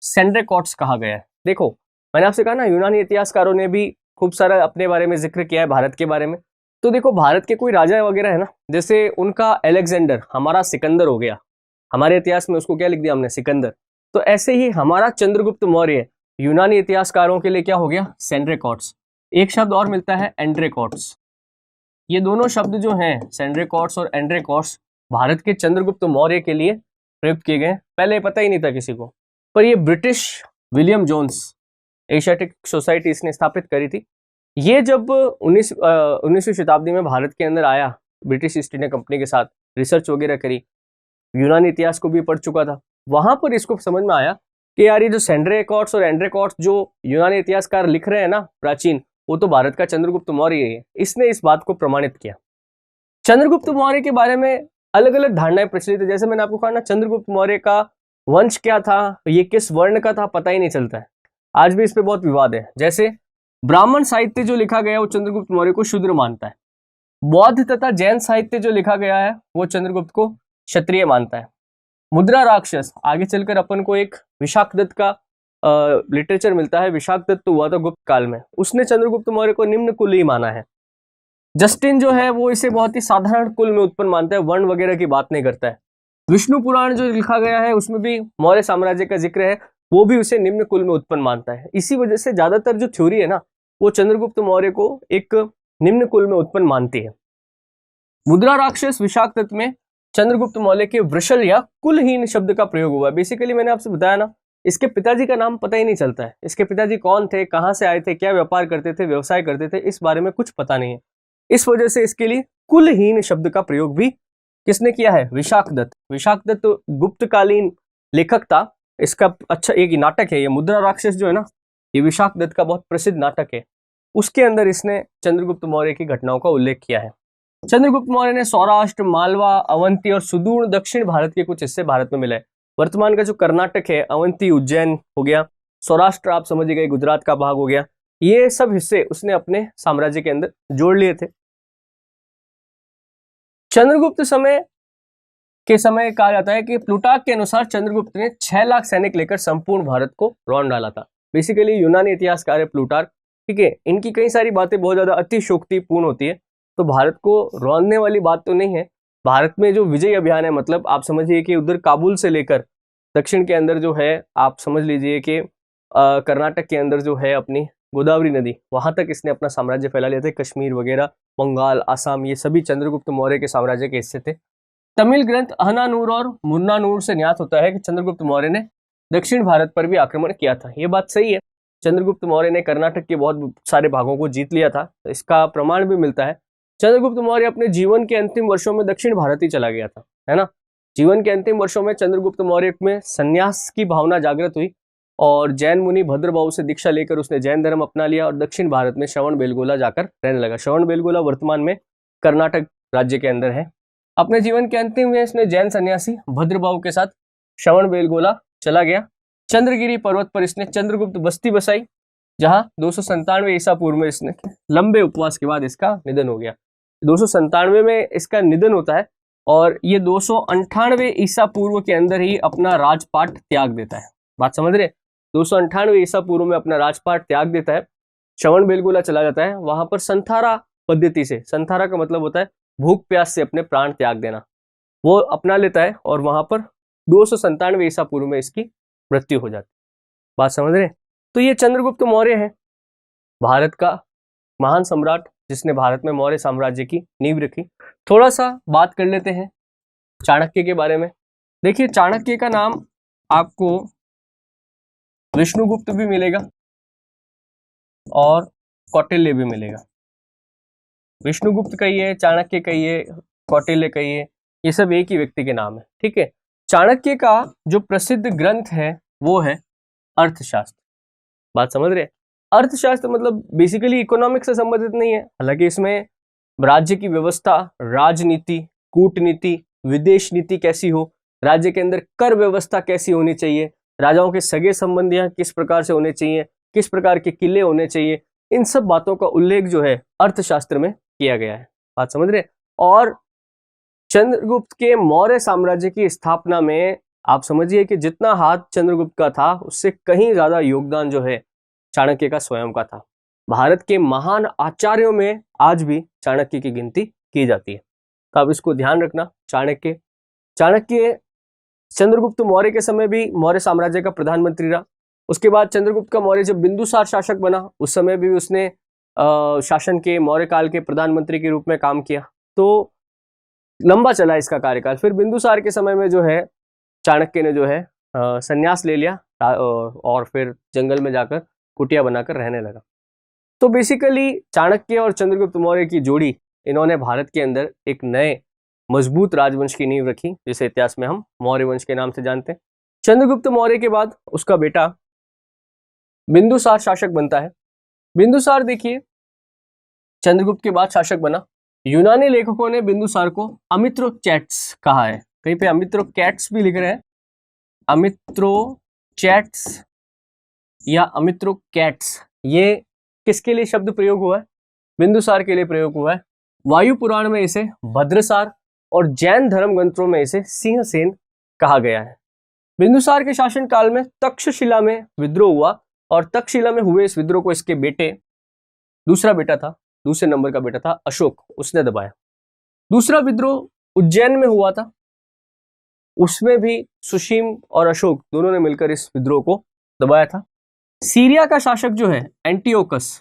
सेंड्रेकॉट्स कहा गया है। देखो, मैंने आपसे कहा ना, यूनानी इतिहासकारों ने भी खूब सारा अपने बारे में जिक्र किया है, भारत के बारे में। तो देखो, भारत के कोई राजा वगैरह है ना, जैसे उनका अलेक्जेंडर, हमारा सिकंदर हो गया, हमारे इतिहास में उसको क्या लिख दिया हमने? सिकंदर। तो ऐसे ही हमारा चंद्रगुप्त मौर्य यूनानी इतिहासकारों के लिए क्या हो गया? सेंड्रेकॉट्स। एक शब्द और मिलता है, एंड्रेकॉट्स। ये दोनों शब्द जो हैं, सेंड्रेकॉट्स और एंड्रेकॉट्स, भारत के चंद्रगुप्त मौर्य के लिए प्रयुक्त किए गए। पहले पता ही नहीं था किसी को, पर ये British William Jones Asiatic Society इसने स्थापित करी थी। ये जब 19वीं शताब्दी में भारत के अंदर आया, ब्रिटिश ईस्ट इंडिया कंपनी के साथ रिसर्च वगैरह करी, यूनानी इतिहास को भी पढ़ चुका था, वहां पर इसको समझ में आया कि यार ये जो सेंड्रेकॉट्स और एंड्रेकॉट्स जो यूनानी इतिहासकार लिख रहे हैं ना प्राचीन, वो तो भारत का चंद्रगुप्त मौर्य है। इसने इस बात को प्रमाणित किया। चंद्रगुप्त मौर्य के बारे में अलग अलग धारणाएं प्रचलित है। जैसे मैंने आपको कहा ना, चंद्रगुप्त मौर्य का वंश क्या था, ये किस वर्ण का था, पता ही नहीं चलता है। आज भी इस पे बहुत विवाद है। जैसे ब्राह्मण साहित्य जो लिखा गया है वो चंद्रगुप्त मौर्य को शूद्र मानता है। बौद्ध तथा जैन साहित्य जो लिखा गया है वो चंद्रगुप्त को क्षत्रिय मानता है। मुद्रा राक्षस, आगे चलकर अपन को एक विशाखदत्त का लिटरेचर मिलता है। विशाखदत्त हुआ था गुप्त काल में, उसने चंद्रगुप्त मौर्य को निम्न कुल ही माना है। जस्टिन जो है वो इसे बहुत ही साधारण कुल में उत्पन्न मानता है, वर्ण वगैरह की बात नहीं करता है। विष्णु पुराण जो लिखा गया है उसमें भी मौर्य साम्राज्य का जिक्र है, वो भी उसे निम्न कुल में उत्पन्न मानता है। इसी वजह से ज्यादातर जो थ्योरी है ना, वो चंद्रगुप्त मौर्य को एक निम्न कुल में उत्पन्न मानती है। मुद्रा राक्षस विशाखदत्त में चंद्रगुप्त मौर्य के वृषल या कुलहीन शब्द का प्रयोग हुआ है। बेसिकली मैंने आपसे बताया ना, इसके पिताजी का नाम पता ही नहीं चलता है। इसके पिताजी कौन थे, कहां से आए थे, क्या व्यापार करते थे, व्यवसाय करते थे, इस बारे में कुछ पता नहीं है। इस वजह से इसके लिए कुलहीन शब्द का प्रयोग भी किसने किया है? विशाखदत्त। विशाखदत्त गुप्तकालीन लेखक था। इसका अच्छा एक नाटक है ये मुद्रा राक्षस जो है ना, ये विशाखदत्त का बहुत प्रसिद्ध नाटक है। उसके अंदर इसने चंद्रगुप्त मौर्य की घटनाओं का उल्लेख किया है। चंद्रगुप्त मौर्य ने सौराष्ट्र, मालवा, अवंती और सुदूर दक्षिण भारत के कुछ हिस्से भारत में मिले। वर्तमान का जो कर्नाटक है, अवंती उज्जैन हो गया, सौराष्ट्र आप समझ गए गुजरात का भाग हो गया, ये सब हिस्से उसने अपने साम्राज्य के अंदर जोड़ लिए थे। चंद्रगुप्त के समय कहा जाता है कि प्लूटार्क के अनुसार चंद्रगुप्त ने 6 लाख सैनिक लेकर संपूर्ण भारत को रौंद डाला था। बेसिकली यूनानी इतिहासकार है प्लूटार्क, ठीक है। इनकी कई सारी बातें बहुत ज्यादा अतिशोक्तिपूर्ण होती है, तो भारत को रौंदने वाली बात तो नहीं है। भारत में जो विजय अभियान है, मतलब आप समझिए कि उधर काबुल से लेकर दक्षिण के अंदर जो है, आप समझ लीजिए कि कर्नाटक के अंदर जो है अपनी गोदावरी नदी, वहां तक इसने अपना साम्राज्य फैला लिया था। कश्मीर वगैरह, बंगाल, आसाम, ये सभी चंद्रगुप्त मौर्य के साम्राज्य के हिस्से थे। तमिल ग्रंथ अहनानूर और मुन्नानूर से ज्ञात होता है कि चंद्रगुप्त मौर्य ने दक्षिण भारत पर भी आक्रमण किया था। ये बात सही है, चंद्रगुप्त मौर्य ने कर्नाटक के बहुत सारे भागों को जीत लिया था, तो इसका प्रमाण भी मिलता है। चंद्रगुप्त मौर्य अपने जीवन के अंतिम वर्षों में दक्षिण भारत ही चला गया था, है ना। जीवन के अंतिम वर्षों में चंद्रगुप्त मौर्य में संन्यास की भावना जागृत हुई और जैन मुनि भद्रबाहु से दीक्षा लेकर उसने जैन धर्म अपना लिया और दक्षिण भारत में श्रवण बेलगोला जाकर रहने लगा। श्रवण बेलगोला वर्तमान में कर्नाटक राज्य के अंदर है। अपने जीवन के अंतिम में इसने जैन सन्यासी भद्रबाहु के साथ श्रवण बेलगोला चला गया। चंद्रगिरी पर्वत पर इसने चंद्रगुप्त बस्ती बसाई, जहां 297 ईसा पूर्व में इसने लंबे उपवास के बाद इसका निधन हो गया। 297 में इसका निधन होता है और ये 298 ईसा पूर्व के अंदर ही अपना राजपाट त्याग देता है। बात समझ रहे? 298 ईसा पूर्व में अपना राजपाट त्याग देता है, श्रवण बेलगोला चला जाता है। वहां पर संथारा पद्धति से, संथारा का मतलब होता है भूख प्यास से अपने प्राण त्याग देना, वो अपना लेता है और वहां पर 297 ईसा पूर्व में इसकी मृत्यु हो जाती। बात समझ रहे? तो ये चंद्रगुप्त मौर्य है, भारत का महान सम्राट, जिसने भारत में मौर्य साम्राज्य की नींव रखी। थोड़ा सा बात कर लेते हैं चाणक्य के बारे में। देखिए, चाणक्य का नाम आपको विष्णुगुप्त भी मिलेगा और कौटिल्य भी मिलेगा। विष्णुगुप्त कहिए, चाणक्य कहिए, कौटिल्य कहिए, ये सब एक ही व्यक्ति के नाम है। ठीक है, चाणक्य का जो प्रसिद्ध ग्रंथ है वो है अर्थशास्त्र। बात समझ रहे? अर्थशास्त्र मतलब बेसिकली इकोनॉमिक्स से संबंधित नहीं है, हालांकि इसमें राज्य की व्यवस्था, राजनीति, कूटनीति, विदेश नीति कैसी हो, राज्य के अंदर कर व्यवस्था कैसी होनी चाहिए, राजाओं के सगे संबंधियां किस प्रकार से होने चाहिए, किस प्रकार के किले होने चाहिए, इन सब बातों का उल्लेख जो है अर्थशास्त्र में किया गया है। बात समझ रहे? और चंद्रगुप्त के मौर्य साम्राज्य की स्थापना में आप समझिए कि जितना हाथ चंद्रगुप्त का था उससे कहीं ज्यादा योगदान जो है चाणक्य का स्वयं का था। भारत के महान आचार्यों में आज भी चाणक्य की गिनती की जाती है, तो आप इसको ध्यान रखना। चाणक्य चंद्रगुप्त मौर्य के समय भी मौर्य साम्राज्य का प्रधानमंत्री रहा। उसके बाद चंद्रगुप्त का मौर्य जब बिंदुसार शासक बना उस समय भी उसने शासन के मौर्य काल के प्रधानमंत्री के रूप में काम किया, तो लंबा चला इसका कार्यकाल। फिर बिंदुसार के समय में जो है चाणक्य ने जो है संन्यास ले लिया और फिर जंगल में जाकर कुटिया बनाकर रहने लगा। तो बेसिकली चाणक्य और चंद्रगुप्त मौर्य की जोड़ी, इन्होंने भारत के अंदर एक नए मजबूत राजवंश की नींव रखी, जिसे इतिहास में हम मौर्य वंश के नाम से जानते हैं। चंद्रगुप्त मौर्य के बाद उसका बेटा बिंदुसार शासक बनता है। बिंदुसार देखिए चंद्रगुप्त के बाद शासक बना। यूनानी लेखकों ने बिंदुसार को अमित्रोचैट्स कहा है, कहीं पे अमित्रोचैट्स भी लिख रहे हैं, अमित्रोचैट्स या अमित्रोचैट्स, ये किसके लिए शब्द प्रयोग हुआ है? बिंदुसार के लिए प्रयोग हुआ है। वायु पुराण में इसे भद्रसार और जैन धर्म ग्रंथों में इसे सिंहसेन कहा गया है। बिंदुसार के शासन काल में तक्षशिला में विद्रोह हुआ और तक्षशिला में हुए इस विद्रोह को इसके बेटे, दूसरे नंबर का बेटा था अशोक, उसने दबाया। दूसरा विद्रोह उज्जैन में हुआ था, उसमें भी सुशीम और अशोक दोनों ने मिलकर इस विद्रोह को दबाया था। सीरिया का शासक जो है एंटियोकस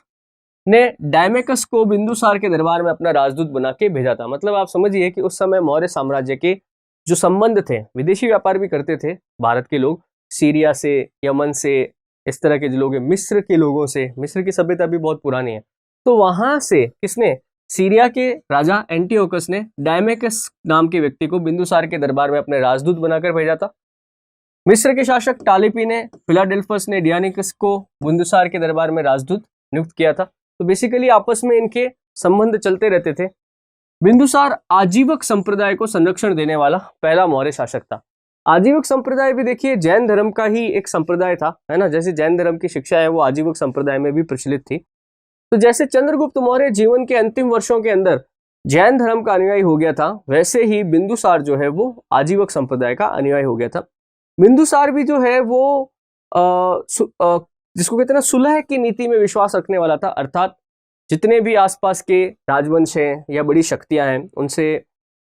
ने डायमेकस को बिंदुसार के दरबार में अपना राजदूत बना के भेजा था। मतलब आप समझिए कि उस समय मौर्य साम्राज्य के जो संबंध थे, विदेशी व्यापार भी करते थे भारत के लोग, सीरिया से, यमन से, इस तरह के जो लोग हैं, मिस्र के लोगों से, मिस्र की सभ्यता भी बहुत पुरानी है, तो वहां से किसने, सीरिया के राजा एंटियोकस ने डायमेकस नाम के व्यक्ति को बिंदुसार के दरबार में अपने राजदूत बनाकर भेजा था। मिस्र के शासक टालिपी ने, फिलाडेल्फस ने डियानिकस को बिंदुसार के दरबार में राजदूत नियुक्त किया था। तो बेसिकली आपस में इनके संबंध चलते रहते थे। बिंदुसार आजीवक संप्रदाय को संरक्षण देने वाला पहला मौर्य शासक था। आजीवक संप्रदाय भी देखिए जैन धर्म का ही एक संप्रदाय था, है ना, जैसे जैन धर्म की शिक्षा है वो आजीवक संप्रदाय में भी प्रचलित थी। तो जैसे चंद्रगुप्त मौर्य जीवन के अंतिम वर्षों के अंदर जैन धर्म का अनुयायी हो गया था, वैसे ही बिंदुसार जो है वो आजीवक संप्रदाय का अनुयायी हो गया था। बिंदुसार भी जो है वो जिसको कहते हैं ना, सुलह की नीति में विश्वास रखने वाला था, अर्थात जितने भी आसपास के राजवंश हैं या बड़ी शक्तियां हैं उनसे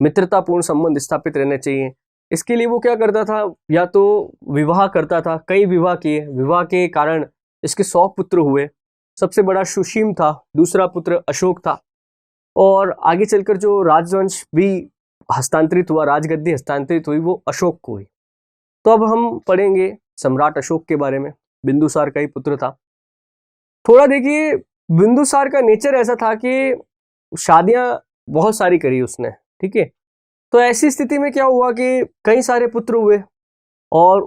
मित्रतापूर्ण संबंध स्थापित रहने चाहिए। इसके लिए वो क्या करता था, या तो विवाह करता था, कई विवाह किए, विवाह के कारण इसके 100 पुत्र हुए। सबसे बड़ा सुशीम था, दूसरा पुत्र अशोक था, और आगे चलकर जो राजवंश भी हस्तांतरित हुआ, राजगद्दी हस्तांतरित हुई, वो अशोक को हुई। तो अब हम पढ़ेंगे सम्राट अशोक के बारे में, बिंदुसार का ही पुत्र था। थोड़ा देखिए बिंदुसार का नेचर ऐसा था कि शादियां बहुत सारी करी उसने, ठीक है। तो ऐसी स्थिति में क्या हुआ कि कई सारे पुत्र हुए, और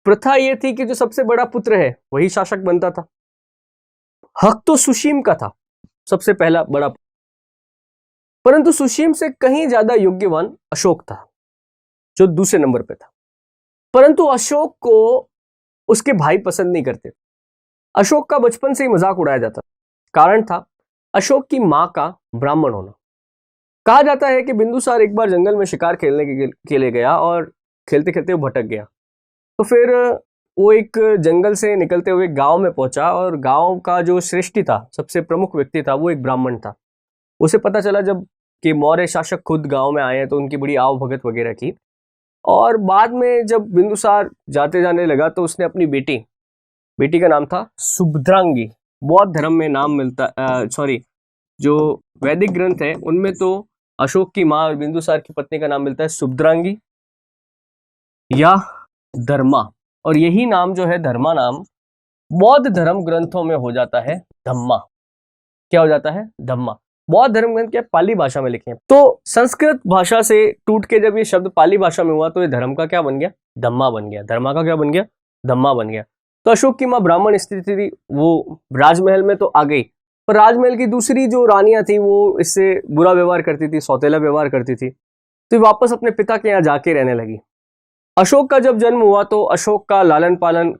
प्रथा ये थी कि जो सबसे बड़ा पुत्र है वही शासक बनता था। हक तो सुशीम का था, सबसे पहला बड़ा, परंतु सुशीम से कहीं ज्यादा योग्यवान अशोक था जो दूसरे नंबर पे था। परंतु अशोक को उसके भाई पसंद नहीं करते। अशोक का बचपन से ही मजाक उड़ाया जाता। कारण था अशोक की मां का ब्राह्मण होना। कहा जाता है कि बिंदुसार एक बार जंगल में शिकार खेलने के लिए गया और खेलते खेलते वो भटक गया। तो फिर वो एक जंगल से निकलते हुए गांव में पहुंचा, और गांव का जो श्रेष्ठी था, सबसे प्रमुख व्यक्ति था, वो एक ब्राह्मण था। उसे पता चला जब कि मौर्य शासक खुद गांव में आए हैं, तो उनकी बड़ी आव भगत वगैरह की। और बाद में जब बिंदुसार जाते जाने लगा तो उसने अपनी बेटी का नाम था सुभद्रांगी। बौद्ध धर्म में नाम मिलता, जो वैदिक ग्रंथ है उनमें तो अशोक की मां और बिंदुसार की पत्नी का नाम मिलता है सुभद्रांगी या धर्मा, और यही नाम जो है धर्मा नाम बौद्ध धर्म ग्रंथों में हो जाता है धम्मा। क्या हो जाता है? धम्मा। बौद्ध धर्म ग्रंथ क्या पाली भाषा में लिखे हैं। तो संस्कृत भाषा से टूट के जब ये शब्द पाली भाषा में हुआ तो ये धर्म का क्या बन गया, धम्मा बन गया। धर्मा का क्या बन गया, धम्मा बन गया। तो अशोक की माँ ब्राह्मण स्त्री थी, वो राजमहल में तो आ गई, पर राजमहल की दूसरी जो रानियां थी वो इससे बुरा व्यवहार करती थी, सौतेला व्यवहार करती थी, तो वापस अपने पिता के यहाँ जाके रहने लगी। अशोक का जब जन्म हुआ तो अशोक का लालन पालन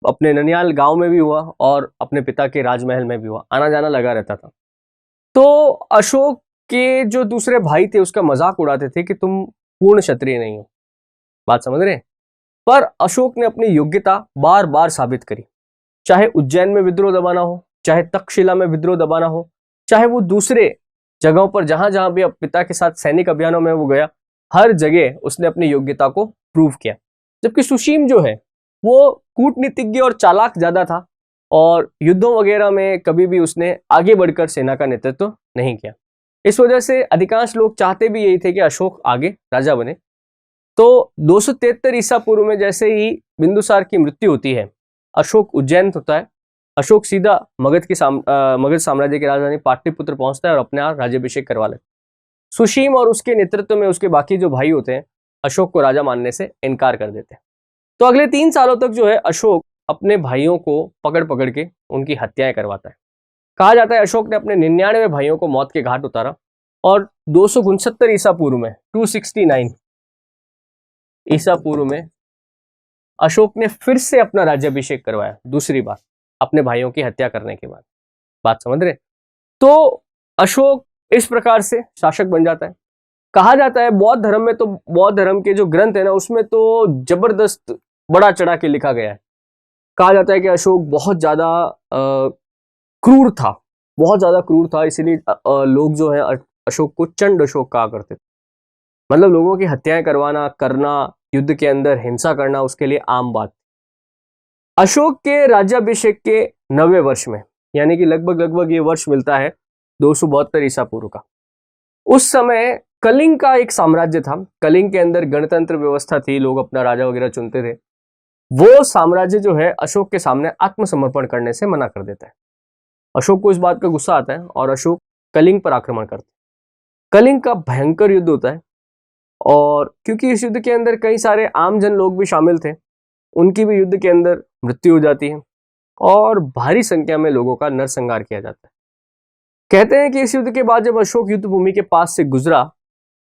अपने ननियाल गांव में भी हुआ और अपने पिता के राजमहल में भी हुआ, आना जाना लगा रहता था। तो अशोक के जो दूसरे भाई थे उसका मजाक उड़ाते थे कि तुम पूर्ण क्षत्रिय नहीं हो, बात समझ रहे हैं। पर अशोक ने अपनी योग्यता बार बार साबित करी, चाहे उज्जैन में विद्रोह दबाना हो, चाहे तक्षशिला में विद्रोह दबाना हो, चाहे वो दूसरे जगहों पर जहां जहां भी पिता के साथ सैनिक अभियानों में वो गया, हर जगह उसने अपनी योग्यता को प्रूव किया। जबकि सुशीम जो है वो कूटनीतिज्ञ और चालाक ज्यादा था और युद्धों वगैरह में कभी भी उसने आगे बढ़कर सेना का नेतृत्व नहीं किया। इस वजह से अधिकांश लोग चाहते भी यही थे कि अशोक आगे राजा बने। तो 273 ईसा पूर्व में जैसे ही बिंदुसार की मृत्यु होती है, अशोक उज्जैन होता है, अशोक सीधा मगध साम्राज्य की राजधानी पाटलिपुत्र पहुंचता है और अपने राज्याभिषेक करवा लेता है। सुशीम और उसके नेतृत्व में उसके बाकी जो भाई होते हैं अशोक को राजा मानने से इनकार कर देते हैं। तो अगले 3 सालों तक जो है अशोक अपने भाइयों को पकड़ पकड़ के उनकी हत्याएं करवाता है। कहा जाता है अशोक ने अपने 99 भाइयों को मौत के घाट उतारा और 269 ईसा पूर्व में 269 ईसा पूर्व में अशोक ने फिर से अपना राज्याभिषेक करवाया, दूसरी बार अपने भाइयों की हत्या करने के बाद। बात समझ रहे? तो अशोक इस प्रकार से शासक बन जाता है। कहा जाता है बौद्ध धर्म में, तो बौद्ध धर्म के जो ग्रंथ है ना उसमें तो जबरदस्त बड़ा चढ़ा के लिखा गया है। कहा जाता है कि अशोक बहुत ज्यादा क्रूर था, बहुत ज्यादा क्रूर था, इसीलिए लोग जो है अशोक को चंड अशोक कहा करते थे। मतलब लोगों की हत्याएं करना, युद्ध के अंदर हिंसा करना उसके लिए आम बात। अशोक के राज्याभिषेक के 90वें वर्ष में, यानी कि लगभग ये वर्ष मिलता है 272 ईसा पूर्व का, उस समय कलिंग का एक साम्राज्य था। कलिंग के अंदर गणतंत्र व्यवस्था थी, लोग अपना राजा वगैरह चुनते थे। वो साम्राज्य जो है अशोक के सामने आत्मसमर्पण करने से मना कर देता है। अशोक को इस बात का गुस्सा आता है और अशोक कलिंग पर आक्रमण करते हैं। कलिंग का भयंकर युद्ध होता है और क्योंकि इस युद्ध के अंदर कई सारे आम जन लोग भी शामिल थे, उनकी भी युद्ध के अंदर मृत्यु हो जाती है और भारी संख्या में लोगों का नरसंहार किया जाता है। कहते हैं कि इस युद्ध के बाद जब अशोक युद्ध भूमि के पास से गुजरा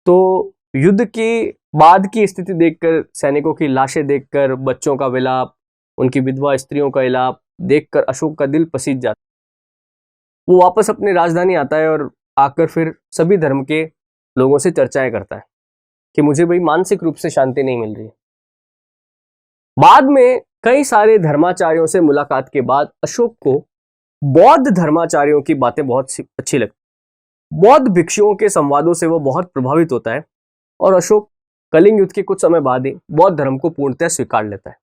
तो युद्ध की बाद की स्थिति देखकर, सैनिकों की लाशें देखकर, बच्चों का विलाप, उनकी विधवा स्त्रियों का विलाप देखकर अशोक का दिल पसीज जाता है। वो वापस अपनी राजधानी आता है और आकर फिर सभी धर्म के लोगों से चर्चाएं करता है कि मुझे भाई मानसिक रूप से शांति नहीं मिल रही है। बाद में कई सारे धर्माचार्यों से मुलाकात के बाद अशोक को बौद्ध धर्माचार्यों की बातें बहुत अच्छी लगती। बौद्ध भिक्षुओं के संवादों से वो बहुत प्रभावित होता है और अशोक कलिंग युद्ध के कुछ समय बाद ही बौद्ध धर्म को पूर्णतः स्वीकार लेता है।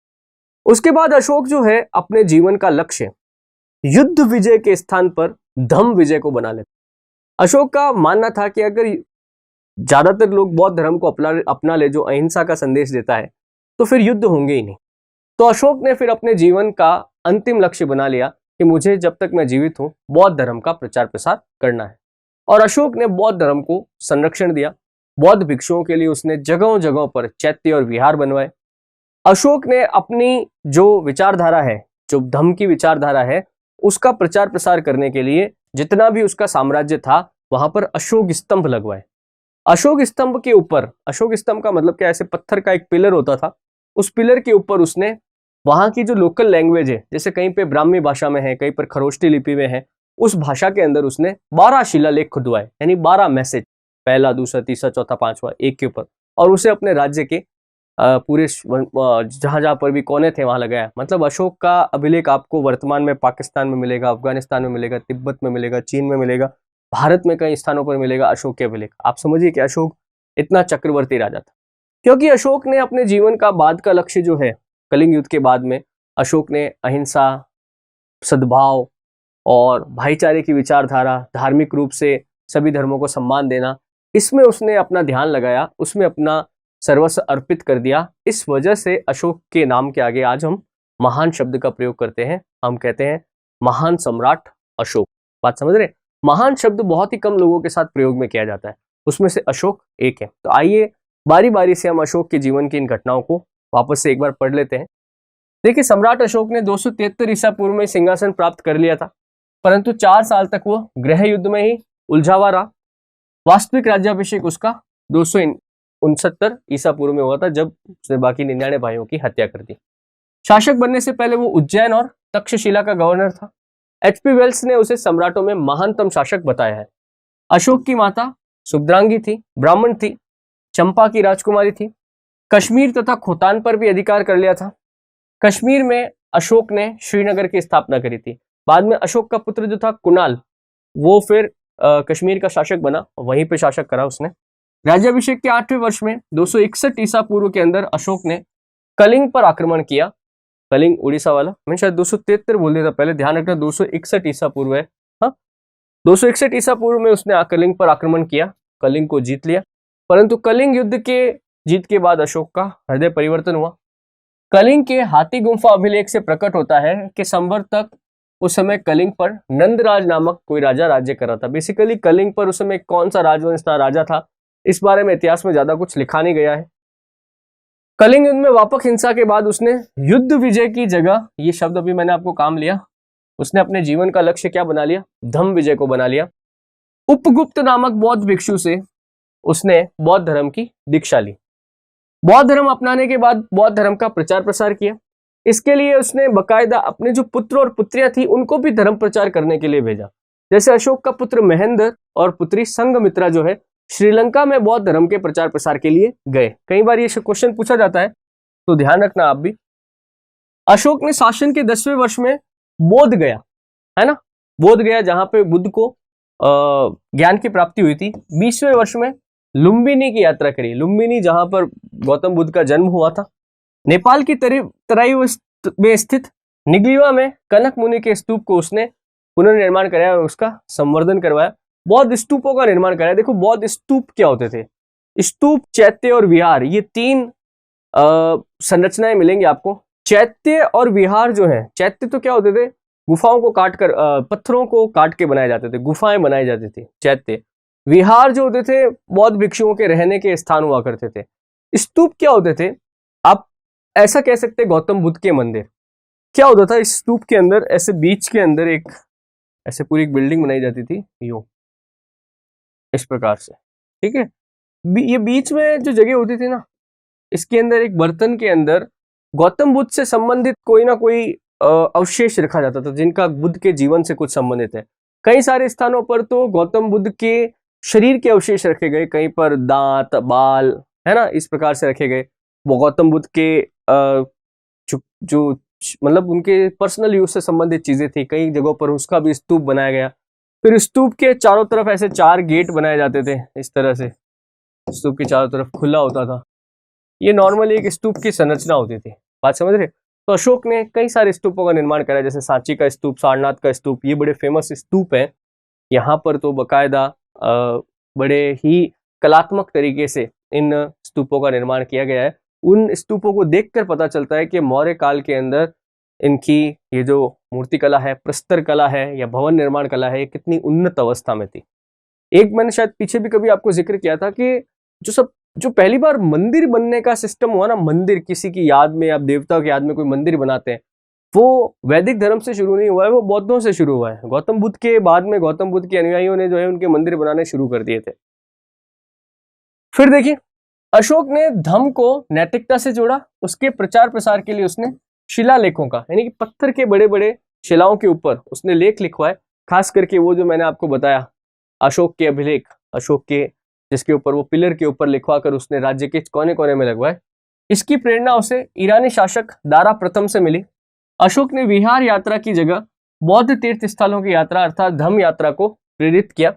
उसके बाद अशोक जो है अपने जीवन का लक्ष्य युद्ध विजय के स्थान पर धम्म विजय को बना लेता है। अशोक का मानना था कि अगर ज्यादातर लोग बौद्ध धर्म को अपना ले, जो अहिंसा का संदेश देता है, तो फिर युद्ध होंगे ही नहीं। तो अशोक ने फिर अपने जीवन का अंतिम लक्ष्य बना लिया कि मुझे जब तक मैं जीवित हूं बौद्ध धर्म का प्रचार प्रसार करना है। और अशोक ने बौद्ध धर्म को संरक्षण दिया। बौद्ध भिक्षुओं के लिए उसने जगहों जगहों पर चैत्य और विहार बनवाए। अशोक ने अपनी जो विचारधारा है, जो धम्म की विचारधारा है, उसका प्रचार प्रसार करने के लिए जितना भी उसका साम्राज्य था वहां पर अशोक स्तंभ लगवाए। अशोक स्तंभ के ऊपर, अशोक स्तंभ का मतलब क्या, ऐसे पत्थर का एक पिलर होता था, उस पिलर के ऊपर उसने वहां की जो लोकल लैंग्वेज है, जैसे कहीं पे ब्राह्मी भाषा में है, कहीं पर खरोष्टी लिपि में है, उस भाषा के अंदर उसने 12 शिलालेख खुदवाए, यानी 12 मैसेज, पहला, दूसरा, तीसरा, चौथा, पांचवा, एक के ऊपर, और उसे अपने राज्य के पूरे जहां जहां पर भी कोने थे वहां लगाया। मतलब अशोक का अभिलेख आपको वर्तमान में पाकिस्तान में मिलेगा, अफगानिस्तान में मिलेगा, तिब्बत में मिलेगा, चीन में मिलेगा, भारत में कई स्थानों पर मिलेगा अशोक के अभिलेख। आप समझिए कि अशोक इतना चक्रवर्ती राजा था। क्योंकि अशोक ने अपने जीवन का बाद का लक्ष्य जो है, कलिंग युद्ध के बाद में अशोक ने अहिंसा, सद्भाव और भाईचारे की विचारधारा, धार्मिक रूप से सभी धर्मों को सम्मान देना, इसमें उसने अपना ध्यान लगाया, उसमें अपना सर्वस्व अर्पित कर दिया। इस वजह से अशोक के नाम के आगे आज हम महान शब्द का प्रयोग करते हैं, हम कहते हैं महान सम्राट अशोक। बात समझ रहे? महान शब्द बहुत ही कम लोगों के साथ प्रयोग में किया जाता है, उसमें से अशोक एक है। तो आइए बारी बारी से हम अशोक के जीवन की इन घटनाओं को वापस से एक बार पढ़ लेते हैं। देखिए, सम्राट अशोक ने 273 ईसा पूर्व में सिंहासन प्राप्त कर लिया था, परंतु 4 साल तक वो गृह युद्ध में ही उलझा हुआ रहा। वास्तविक राज्याभिषेक उसका 269 ईसा पूर्व में हुआ था, जब उसने बाकी 99 भाइयों की हत्या कर दी। शासक बनने से पहले वो उज्जैन और तक्षशिला का गवर्नर था। एचपी वेल्स ने उसे सम्राटों में महानतम शासक बताया है। अशोक की माता सुभद्रांगी थी, ब्राह्मण थी, चंपा की राजकुमारी थी। कश्मीर तथा खोतान पर भी अधिकार कर लिया था। कश्मीर में अशोक ने श्रीनगर की स्थापना करी थी। बाद में अशोक का पुत्र जो था कुणाल, वो फिर कश्मीर का शासक बना, वहीं पे शासक करा उसने। राज्याभिषेक के 8वें वर्ष में 261 ईसा पूर्व के अंदर अशोक ने कलिंग पर आक्रमण किया। कलिंग उड़ीसा वाला, मैं शायद 273 बोल दिया था पहले, ध्यान रखना 261 ईसा पूर्व है। हाँ, 261 ईसा पूर्व में उसने कलिंग पर आक्रमण किया, कलिंग को जीत लिया। परंतु कलिंग युद्ध के जीत के बाद अशोक का हृदय परिवर्तन हुआ। कलिंग के हाथी गुम्फा अभिलेख से प्रकट होता है कि संवर तक उस समय कलिंग पर नंदराज नामक कोई राजा राज्य कर रहा था। बेसिकली कलिंग पर उस समय कौन सा राजवंश था, राजा था, इस बारे में इतिहास में ज्यादा कुछ लिखा नहीं गया है। कलिंग युद्ध में व्यापक हिंसा के बाद उसने युद्ध विजय की जगह, ये शब्द अभी मैंने आपको काम लिया, उसने अपने जीवन का लक्ष्य क्या बना लिया? धम्म विजय को बना लिया। उपगुप्त नामक बौद्ध भिक्षु से उसने बौद्ध धर्म की दीक्षा ली। बौद्ध धर्म अपनाने के बाद बौद्ध धर्म का प्रचार प्रसार किया। इसके लिए उसने बकायदा अपने जो पुत्र और पुत्रियां थी उनको भी धर्म प्रचार करने के लिए भेजा। जैसे अशोक का पुत्र महेंद्र और पुत्री संघमित्रा जो है श्रीलंका में बौद्ध धर्म के प्रचार प्रसार के लिए गए। कई बार ये क्वेश्चन पूछा जाता है, तो ध्यान रखना आप भी। अशोक ने शासन के 10वें वर्ष में बोध गया, है ना, बोध गया जहां पे बुद्ध को ज्ञान की प्राप्ति हुई थी। 20वें वर्ष में लुम्बिनी की यात्रा करी। लुम्बिनी जहां पर गौतम बुद्ध का जन्म हुआ था। नेपाल की तराई में स्थित निगलिवा में कनक मुनि के स्तूप को उसने पुनर्निर्माण कराया और उसका संवर्धन करवाया। बौद्ध स्तूपों का निर्माण कराया। देखो, बौद्ध स्तूप क्या होते थे? स्तूप, चैत्य और विहार, ये 3 संरचनाएं मिलेंगी आपको। चैत्य और विहार जो है, चैत्य तो क्या होते थे? गुफाओं को काटकर, पत्थरों को काट के बनाए जाते थे, गुफाएं बनाई जाती थी, चैत्य। विहार जो होते थे बौद्ध भिक्षुओं के रहने के स्थान हुआ करते थे। स्तूप क्या होते थे? आप ऐसा कह सकते हैं गौतम बुद्ध के मंदिर। क्या होता था इस स्तूप के अंदर? ऐसे बीच के अंदर एक ऐसे पूरी एक बिल्डिंग बनाई जाती थी, यूं इस प्रकार से, ठीक है। ये बीच में जो जगह होती थी ना, इसके अंदर एक बर्तन के अंदर गौतम बुद्ध से संबंधित कोई ना कोई अवशेष रखा जाता था, जिनका बुद्ध के जीवन से कुछ संबंधित है। कई सारे स्थानों पर तो गौतम बुद्ध के शरीर के अवशेष रखे गए, कहीं पर दांत, बाल, है ना, इस प्रकार से रखे गए। वो गौतम बुद्ध के जो मतलब उनके पर्सनल यूज से संबंधित चीजें थी, कई जगहों पर उसका भी स्तूप बनाया गया। फिर स्तूप के चारों तरफ ऐसे 4 गेट बनाए जाते थे, इस तरह से स्तूप के चारों तरफ खुला होता था। ये नॉर्मली एक स्तूप की संरचना होती थी, बात समझ रहे? तो अशोक ने कई सारे स्तूपों का निर्माण कराया, जैसे सांची का स्तूप, सारनाथ का स्तूप, ये बड़े फेमस स्तूप हैं। यहाँ पर तो बकायदा बड़े ही कलात्मक तरीके से इन स्तूपों का निर्माण किया गया है। उन स्तूपों को देखकर पता चलता है कि मौर्य काल के अंदर इनकी ये जो मूर्ति कला है, प्रस्तर कला है या भवन निर्माण कला है, ये कितनी उन्नत अवस्था में थी। एक मैंने शायद पीछे भी कभी आपको जिक्र किया था कि जो पहली बार मंदिर बनने का सिस्टम हुआ ना, मंदिर किसी की याद में, आप देवता की याद में कोई मंदिर बनाते हैं, वो वैदिक धर्म से शुरू नहीं हुआ है, वो बौद्धों से शुरू हुआ है। गौतम बुद्ध के बाद में गौतम बुद्ध के अनुयायियों ने जो है उनके मंदिर बनाने शुरू कर दिए थे। फिर देखिए, अशोक ने धम्म को नैतिकता से जोड़ा। उसके प्रचार प्रसार के लिए उसने शिलालेखों का, यानी कि पत्थर के बड़े बड़े शिलाओं के ऊपर उसने लेख लिखवाए। खास करके वो जो मैंने आपको बताया अशोक के अभिलेख, अशोक के जिसके ऊपर वो पिलर के ऊपर लिखवा कर उसने राज्य के कोने कोने में लगवाए। इसकी प्रेरणा उसे ईरानी शासक दारा प्रथम से मिली। अशोक ने विहार यात्रा की जगह बौद्ध तीर्थ स्थलों की यात्रा अर्थात धम्म यात्रा को प्रेरित किया।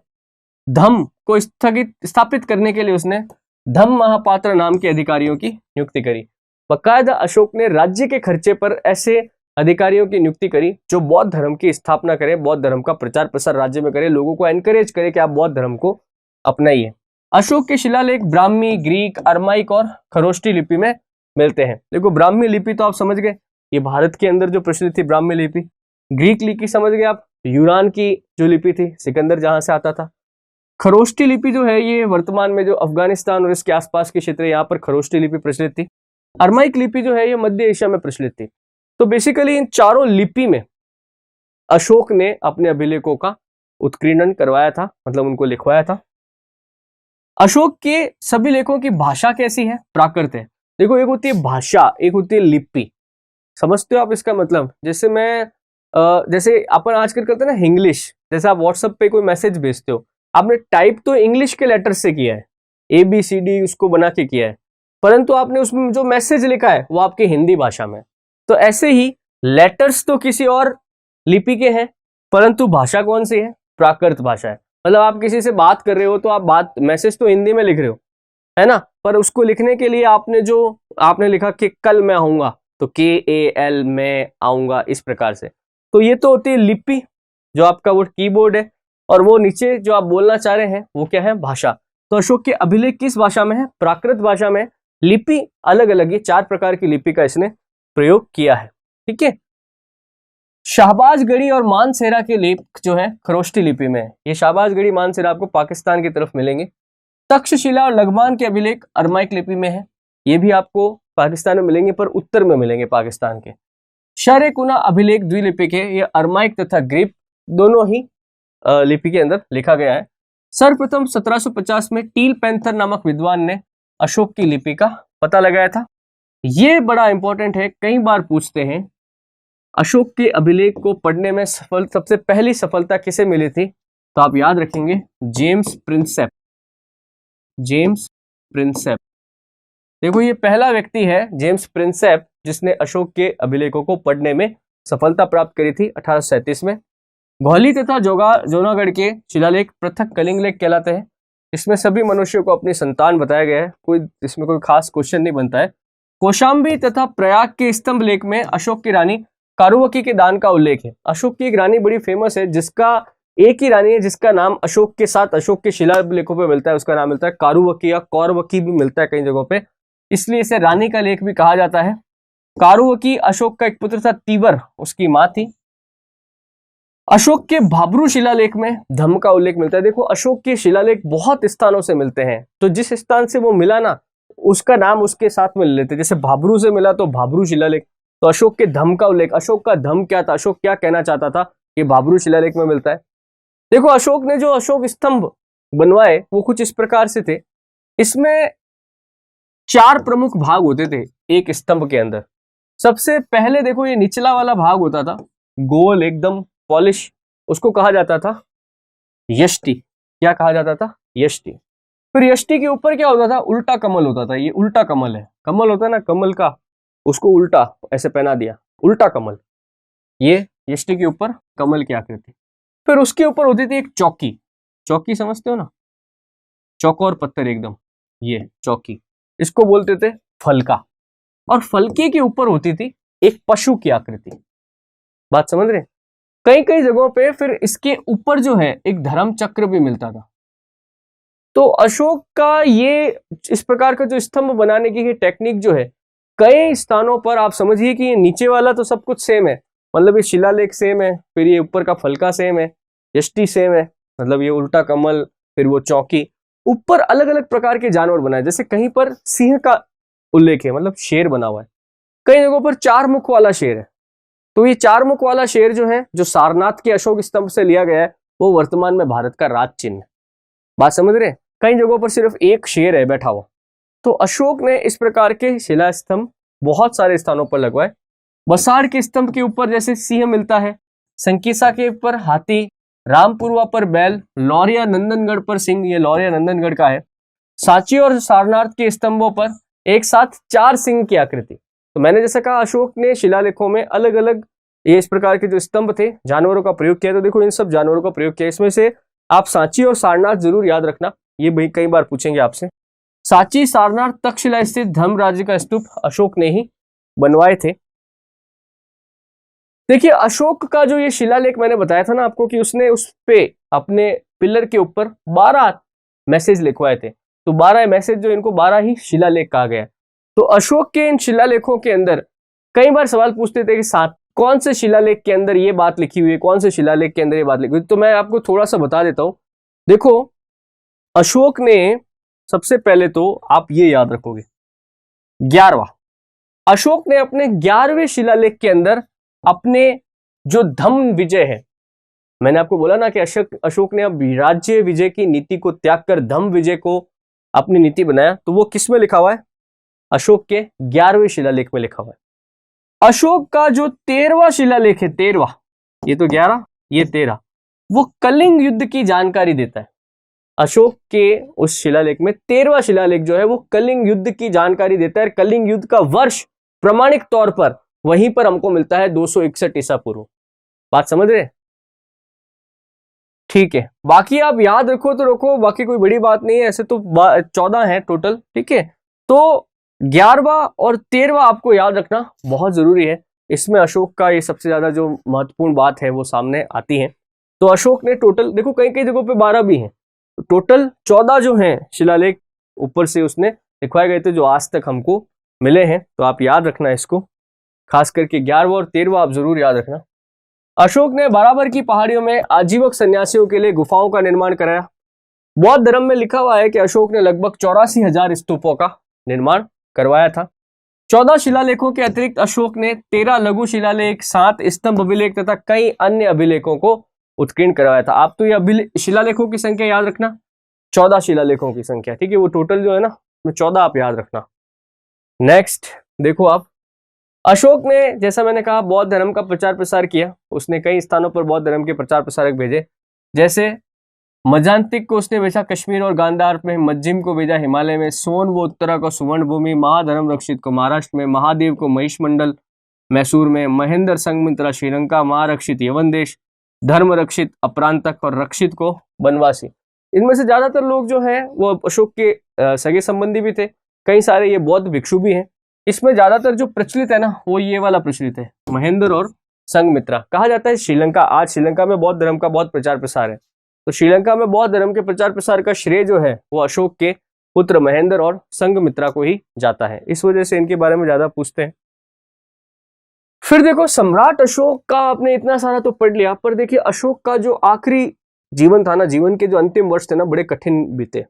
धम्म को स्थापित करने के लिए उसने धम्म महापात्र नाम के अधिकारियों की नियुक्ति करी। बाकायदा अशोक ने राज्य के खर्चे पर ऐसे अधिकारियों की नियुक्ति करी जो बौद्ध धर्म की स्थापना करें, बौद्ध धर्म का प्रचार प्रसार राज्य में करें, लोगों को एनकरेज करें कि आप बौद्ध धर्म को अपनाइए। अशोक के शिलालेख ब्राह्मी, ग्रीक, अरमाइक और खरोष्टी लिपि में मिलते हैं। देखो, ब्राह्मी लिपि तो आप समझ गए, ये भारत के अंदर जो प्रचलित थी ब्राह्मी लिपि। ग्रीक लिपि समझ गए आप, यूनान की जो लिपि थी, सिकंदर जहां से आता था। खरोष्टी लिपि जो है ये वर्तमान में जो अफगानिस्तान और इसके आसपास के क्षेत्र है, यहाँ पर खरोष्टी लिपि प्रचलित थी। अरमाइक लिपि जो है ये मध्य एशिया में प्रचलित थी। तो बेसिकली इन चारों लिपि में अशोक ने अपने अभिलेखों का उत्कीर्णन करवाया था, मतलब उनको लिखवाया था। अशोक के सभी लेखों की भाषा कैसी है? प्राकृत है। देखो, एक होती है भाषा, एक होती है लिपि। समझते हो आप इसका मतलब? जैसे अपन आजकल करते हैं ना इंग्लिश, जैसे आप व्हाट्सएप पे कोई मैसेज भेजते हो, आपने टाइप तो इंग्लिश के लेटर से किया है, ABCD उसको बना के किया है, परंतु आपने उसमें जो मैसेज लिखा है वो आपकी हिंदी भाषा में। तो ऐसे ही लेटर्स तो किसी और लिपि के हैं, परंतु भाषा कौन सी है? प्राकृत भाषा है। मतलब आप किसी से बात कर रहे हो तो आप मैसेज तो हिंदी में लिख रहे हो, है ना, पर उसको लिखने के लिए आपने लिखा कि कल मैं आऊंगा, तो KAL मैं आऊंगा, इस प्रकार से। तो ये तो होती है लिपि, जो आपका वो कीबोर्ड है, और वो नीचे जो आप बोलना चाह रहे हैं वो क्या है? भाषा। तो अशोक के अभिलेख किस भाषा में है? प्राकृत भाषा में। लिपि अलग अलग है, 4 प्रकार की लिपि का इसने प्रयोग किया है। ठीक है। शाहबाजगढ़ी और मानसेरा के लेख जो है खरोष्टी लिपि में है। ये शाहबाजगढ़ी, मानसेरा आपको पाकिस्तान की तरफ मिलेंगे। तक्षशिला और लघमान के अभिलेख अरमाइक लिपि में है, ये भी आपको पाकिस्तान में मिलेंगे, पर उत्तर में मिलेंगे पाकिस्तान के। शरकुना अभिलेख द्विलिपिक है, ये अरमाइक तथा ग्रीक दोनों ही लिपि के अंदर लिखा गया है। सर्वप्रथम 1750 में टील पैंथर नामक विद्वान ने अशोक की लिपि का पता लगाया था। ये बड़ा इंपॉर्टेंट है, कई बार पूछते हैं अशोक के अभिलेख को पढ़ने में सबसे पहली सफलता किसे मिली थी? तो आप याद रखेंगे जेम्स प्रिंसेप। जेम्स प्रिंसेप, देखो ये पहला व्यक्ति है जेम्स प्रिंसेप जिसने अशोक के अभिलेखों को पढ़ने में सफलता प्राप्त करी थी 1837 में। घौली तथा जोनागढ़ के शिलालेख पृथक कलिंग लेख कहलाते हैं। इसमें सभी मनुष्यों को अपनी संतान बताया गया है, इसमें कोई खास क्वेश्चन नहीं बनता है। कौशाम्बी तथा प्रयाग के स्तंभ लेख में अशोक की रानी कारुवकी के दान का उल्लेख है। अशोक की एक रानी बड़ी फेमस है, जिसका एक ही रानी है जिसका नाम अशोक के साथ अशोक के शिलालेखों पे मिलता है, उसका नाम मिलता है कारुवकी या कौरवकी भी मिलता है कई जगहों पे, इसलिए इसे रानी का लेख भी कहा जाता है। कारुवकी अशोक का एक पुत्र था, तीवर उसकी मां थी। अशोक के भाब्रू शिलालेख में धम्म का उल्लेख मिलता है। देखो अशोक के शिलालेख बहुत स्थानों से मिलते हैं, तो जिस स्थान से वो मिला ना उसका नाम उसके साथ में ले लेते। जैसे भाब्रू से मिला तो भाब्रू शिलालेख, तो अशोक के धम्म का उल्लेख, अशोक का धम्म क्या था, अशोक क्या कहना चाहता था, ये भाब्रू शिलालेख में मिलता है। देखो अशोक ने जो अशोक स्तंभ बनवाए वो कुछ इस प्रकार से थे। इसमें 4 प्रमुख भाग होते थे एक स्तंभ के अंदर। सबसे पहले देखो ये निचला वाला भाग होता था, गोल एकदम पॉलिश, उसको कहा जाता था यष्टि। क्या कहा जाता था? यष्टि। फिर यष्टि के ऊपर क्या होता था? उल्टा कमल होता था। ये उल्टा कमल है, कमल होता है ना कमल का, उसको उल्टा ऐसे पहना दिया, उल्टा कमल। ये यष्टि के ऊपर कमल की आकृति। फिर उसके ऊपर होती थी एक चौकी। चौकी समझते हो ना, चौकोर पत्थर एकदम, ये चौकी, इसको बोलते थे फलका। और फलके के ऊपर होती थी एक पशु की आकृति। बात समझ रहे? कई कई जगहों पे फिर इसके ऊपर जो है एक धर्म चक्र भी मिलता था। तो अशोक का ये इस प्रकार का जो स्तंभ बनाने की ये टेक्निक जो है, कई स्थानों पर आप समझिए कि ये नीचे वाला तो सब कुछ सेम है, मतलब ये शिलालेख सेम है, फिर ये ऊपर का फलका सेम है, यष्टि सेम है, मतलब ये उल्टा कमल, फिर वो चौकी, ऊपर अलग अलग प्रकार के जानवर बनाए। जैसे कहीं पर सिंह का उल्लेख है, मतलब शेर बना हुआ है, कई जगहों पर 4 मुख वाला शेर है। तो ये 4 मुख वाला शेर जो है, जो सारनाथ के अशोक स्तंभ से लिया गया है, वो वर्तमान में भारत का राज चिन्ह है। बात समझ रहे? कई जगहों पर सिर्फ एक शेर है बैठा हुआ। तो अशोक ने इस प्रकार के शिला स्तंभ बहुत सारे स्थानों पर लगवाए। बसाड़ के स्तंभ के ऊपर जैसे सिंह मिलता है, संकीसा के ऊपर हाथी, रामपुरवा पर बैल, लौरिया नंदनगढ़ पर सिंह, ये लौरिया नंदनगढ़ का है। सांची और सारनाथ के स्तंभों पर एक साथ 4 सिंह की आकृति। तो मैंने जैसा कहा अशोक ने शिलालेखों में अलग अलग ये इस प्रकार के जो स्तंभ थे जानवरों का प्रयोग किया। तो देखो इन सब जानवरों का प्रयोग किया। इसमें से आप सांची और सारनाथ जरूर याद रखना, ये भाई कई बार पूछेंगे आपसे। सांची सारनाथ तक्षशिला स्थित धर्मराज का स्तूप अशोक ने ही बनवाए थे। देखिए अशोक का जो ये शिलालेख मैंने बताया था ना आपको कि उसने उस पे अपने पिलर के ऊपर 12 मैसेज लिखवाए थे। तो 12 मैसेज जो इनको 12 ही शिलालेख कहा गया। तो अशोक के इन शिलालेखों के अंदर कई बार सवाल पूछते थे कि कौन से शिलालेख के अंदर ये बात लिखी हुई है, कौन से शिलालेख के अंदर ये बात लिखी हुई है, तो मैं आपको थोड़ा सा बता देता हूं। देखो, अशोक ने सबसे पहले तो आप ये याद रखोगे, 11वां, अशोक ने अपने 11वें शिलालेख के अंदर अपने जो धम्म विजय है, मैंने आपको बोला ना कि अशोक ने अब राज्य विजय की नीति को त्याग कर धम्म विजय को अपनी नीति बनाया, तो वो किस में लिखा हुआ है? अशोक के 11वें शिलालेख में लिखा हुआ है। अशोक का जो 13वां शिलालेख है, 13वां, ये तो 11, ये 13, वो कलिंग युद्ध की जानकारी देता है। अशोक के उस शिलालेख में 13वां शिलालेख जो है वो कलिंग युद्ध की जानकारी देता है। कलिंग युद्ध का वर्ष प्रमाणिक तौर पर वहीं पर हमको मिलता है 261 ईसा पूर्व। बात समझ रहे? ठीक है, बाकी आप याद रखो तो रखो, बाकी कोई बड़ी बात नहीं है, ऐसे तो 14 है टोटल। ठीक है, तो 11वां और 13वां आपको याद रखना बहुत जरूरी है। इसमें अशोक का ये सबसे ज्यादा जो महत्वपूर्ण बात है वो सामने आती है। तो अशोक ने टोटल, देखो कई कई जगहों पे 12 भी हैं, तो टोटल 14 जो हैं शिलालेख ऊपर से उसने लिखवाए गए थे जो आज तक हमको मिले हैं। तो आप याद रखना इसको, खास करके 11वां और 13वां आप जरूर याद रखना। अशोक ने बराबर की पहाड़ियों में आजीवक सन्यासियों के लिए गुफाओं का निर्माण कराया। बौद्ध धर्म में लिखा हुआ है कि अशोक ने लगभग 84,000 स्तूपों का निर्माण करवाया था। 14 शिलालेखों के अतिरिक्त अशोक ने 13 लघु शिलालेख, 7 स्तंभ अभिलेख तथा कई अन्य अभिलेखों को उत्कीर्ण करवाया था। आप तो ये शिलालेखों की संख्या याद रखना, 14 शिलालेखों की संख्या। ठीक है, वो टोटल जो है ना 14 आप याद रखना। नेक्स्ट देखो आप, अशोक ने, जैसा मैंने कहा, बौद्ध धर्म का प्रचार प्रसार किया। उसने कई स्थानों पर बौद्ध धर्म के प्रचार प्रसारक भेजे, जैसे मजांतिक को उसने भेजा कश्मीर और गांधार में, मज्जिम को भेजा हिमालय में, सोन व उत्तरा को सुवर्ण भूमि, महाधर्म रक्षित को महाराष्ट्र में, महादेव को महिष मंडल मैसूर में, महेंद्र संघमित्रा श्रीलंका, महारक्षित यवन देश, धर्म रक्षित अपरांतक और रक्षित को बनवासी। इनमें से ज्यादातर लोग जो हैं वो अशोक के सगे संबंधी भी थे, कई सारे ये बौद्ध भिक्षु भी हैं। इसमें ज्यादातर जो प्रचलित है ना वो ये वाला प्रचलित है, महेंद्र और संघमित्रा। कहा जाता है श्रीलंका, आज श्रीलंका में बौद्ध धर्म का बहुत प्रचार प्रसार है, तो श्रीलंका में बौद्ध धर्म के प्रचार प्रसार का श्रेय जो है वो अशोक के पुत्र महेंद्र और संघमित्रा को ही जाता है। इस वजह से इनके बारे में ज्यादा पूछते हैं। फिर देखो, सम्राट अशोक का आपने इतना सारा तो पढ़ लिया, पर देखिए अशोक का जो आखिरी जीवन था ना, जीवन के जो अंतिम वर्ष थे ना, बड़े कठिन बीते।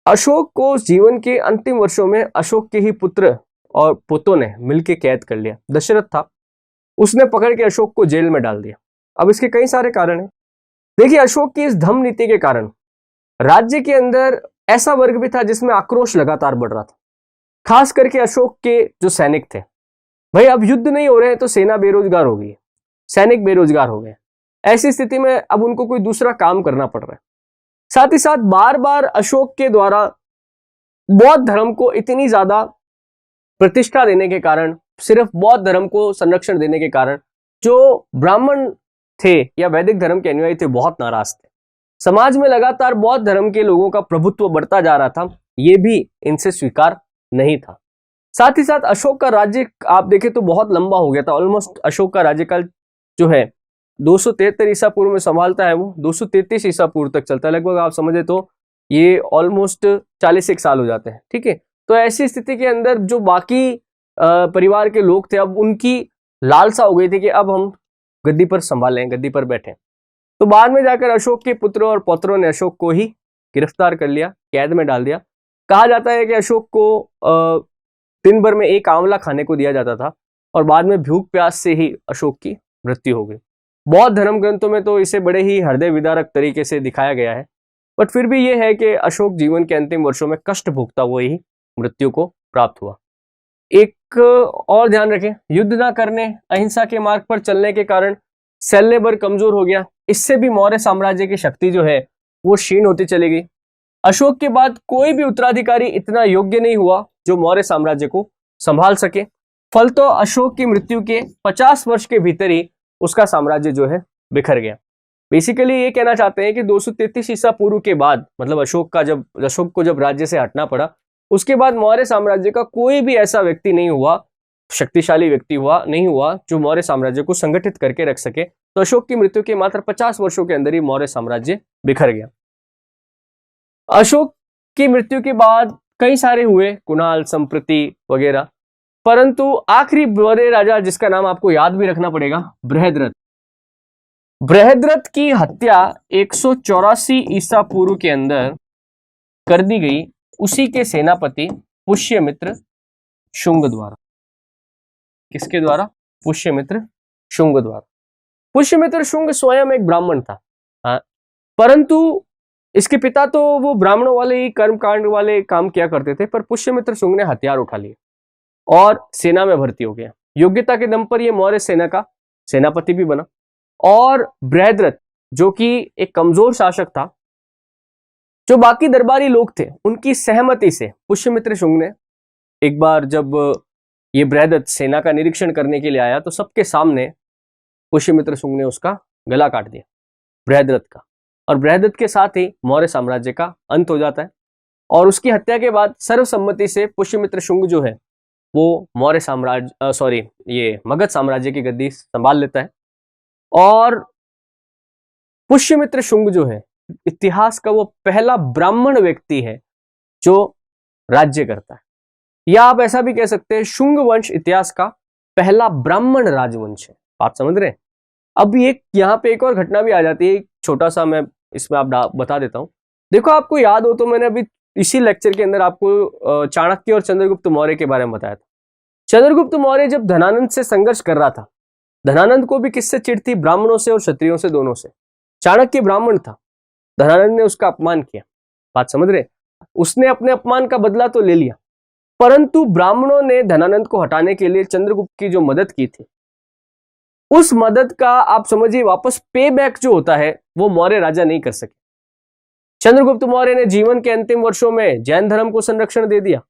अशोक को जीवन के अंतिम वर्षों में अशोक के ही पुत्र और पुतों ने मिलकर कैद कर लिया। दशरथ था, उसने पकड़ के अशोक को जेल में डाल दिया। अब इसके कई सारे कारण हैं। देखिए, अशोक की इस धम्म नीति के कारण राज्य के अंदर ऐसा वर्ग भी था जिसमें आक्रोश लगातार बढ़ रहा था। खास करके अशोक के जो सैनिक थे, भाई अब युद्ध नहीं हो रहे हैं तो सेना बेरोजगार हो गई, सैनिक बेरोजगार हो गए। ऐसी स्थिति में अब उनको कोई दूसरा काम करना पड़ रहा है। साथ ही साथ बार बार अशोक के द्वारा बौद्ध धर्म को इतनी ज्यादा प्रतिष्ठा देने के कारण, सिर्फ बौद्ध धर्म को संरक्षण देने के कारण जो ब्राह्मण थे या वैदिक धर्म के अनुयायी थे बहुत नाराज थे। समाज में लगातार बौद्ध धर्म के लोगों का प्रभुत्व बढ़ता जा रहा था, यह भी इनसे स्वीकार नहीं था। साथ ही साथ अशोक का राज्य आप देखें तो बहुत लंबा हो गया था। ऑलमोस्ट अशोक का राज्यकाल जो है 273 ईसा पूर्व में संभालता है, वो 233 ईसा पूर्व तक चलता है। लगभग आप समझे तो ये ऑलमोस्ट 41 साल हो जाते हैं। ठीक है, तो ऐसी स्थिति के अंदर जो बाकी परिवार के लोग थे, अब उनकी लालसा हो गई थी कि अब हम गद्दी पर संभालें, गद्दी पर बैठे। तो बाद में जाकर अशोक के पुत्रों और पौत्रों ने अशोक को ही गिरफ्तार कर लिया, कैद में डाल दिया। कहा जाता है कि अशोक को दिन भर में एक आंवला खाने को दिया जाता था और बाद में भूख प्यास से ही अशोक की मृत्यु हो गई। बौद्ध धर्म ग्रंथों में तो इसे बड़े ही हृदय विदारक तरीके से दिखाया गया है, बट फिर भी यह है कि अशोक जीवन के अंतिम वर्षों में कष्ट भोगता हुआ ही मृत्यु को प्राप्त हुआ। एक और ध्यान रखें, युद्ध ना करने, अहिंसा के मार्ग पर चलने के कारण सैन्य बल कमजोर हो गया। इससे भी मौर्य साम्राज्य की शक्ति जो है वो क्षीण होती चली गई। अशोक के बाद कोई भी उत्तराधिकारी इतना योग्य नहीं हुआ जो मौर्य साम्राज्य को संभाल सके। फल तो अशोक की मृत्यु के 50 वर्ष के भीतर ही उसका साम्राज्य जो है बिखर गया। बेसिकली ये कहना चाहते हैं कि 233 ईसा पूर्व के बाद, मतलब अशोक को जब राज्य से हटना पड़ा, उसके बाद मौर्य साम्राज्य का कोई भी ऐसा व्यक्ति नहीं हुआ, शक्तिशाली व्यक्ति नहीं हुआ जो मौर्य साम्राज्य को संगठित करके रख सके। तो अशोक की मृत्यु के मात्र 50 वर्षों के अंदर ही मौर्य साम्राज्य बिखर गया। अशोक की मृत्यु के बाद कई सारे हुए, कुणाल, संप्रति वगैरह, परंतु आखिरी मौर्य राजा जिसका नाम आपको याद भी रखना पड़ेगा, बृहद्रथ। बृहद्रथ की हत्या 184 ईसा पूर्व के अंदर कर दी गई उसी के सेनापति पुष्यमित्र शुंग द्वारा। किसके द्वारा? पुष्यमित्र शुंग द्वारा। पुष्यमित्र शुंग स्वयं एक ब्राह्मण था, परंतु इसके पिता तो वो ब्राह्मणों वाले ही कर्मकांड वाले काम किया करते थे, पर पुष्यमित्र शुंग ने हथियार उठा लिया और सेना में भर्ती हो गया। योग्यता के दम पर ये मौर्य सेना का सेनापति भी बना। और बृहद्रथ जो कि एक कमजोर शासक था, जो बाकी दरबारी लोग थे उनकी सहमति से पुष्यमित्र शुंग ने एक बार जब ये बृहद्रथ सेना का निरीक्षण करने के लिए आया तो सबके सामने पुष्यमित्र शुंग ने उसका गला काट दिया, बृहद्रथ का। और बृहद्रथ के साथ ही मौर्य साम्राज्य का अंत हो जाता है। और उसकी हत्या के बाद सर्वसम्मति से पुष्यमित्र शुंग जो है वो मौर्य साम्राज्य ये मगध साम्राज्य की गद्दी संभाल लेता है। और पुष्यमित्र शुंग जो है इतिहास का वो पहला ब्राह्मण व्यक्ति है जो राज्य करता है, या आप ऐसा भी कह सकते हैं शुंग वंश इतिहास का पहला ब्राह्मण राजवंश है। बात समझ रहे हैं? अब ये यहाँ पे एक और घटना भी आ जाती है, छोटा सा मैं इसमें आप बता देता हूं। देखो, आपको याद हो तो मैंने अभी इसी लेक्चर के अंदर आपको चाणक्य और चंद्रगुप्त मौर्य के बारे में बताया था। चंद्रगुप्त मौर्य जब धनानंद से संघर्ष कर रहा था, धनानंद को भी किससे चिढ़ थी? ब्राह्मणों से और क्षत्रियों से, दोनों से। चाणक्य ब्राह्मण था, धनानंद ने उसका अपमान किया। बात समझ रहे? उसने अपने अपमान का बदला तो ले लिया, परंतु ब्राह्मणों ने धनानंद को हटाने के लिए चंद्रगुप्त की जो मदद की थी, उस मदद का आप समझिए वापस पे बैक जो होता है वो मौर्य राजा नहीं कर सके। चंद्रगुप्त मौर्य ने जीवन के अंतिम वर्षों में जैन धर्म को संरक्षण दे दिया,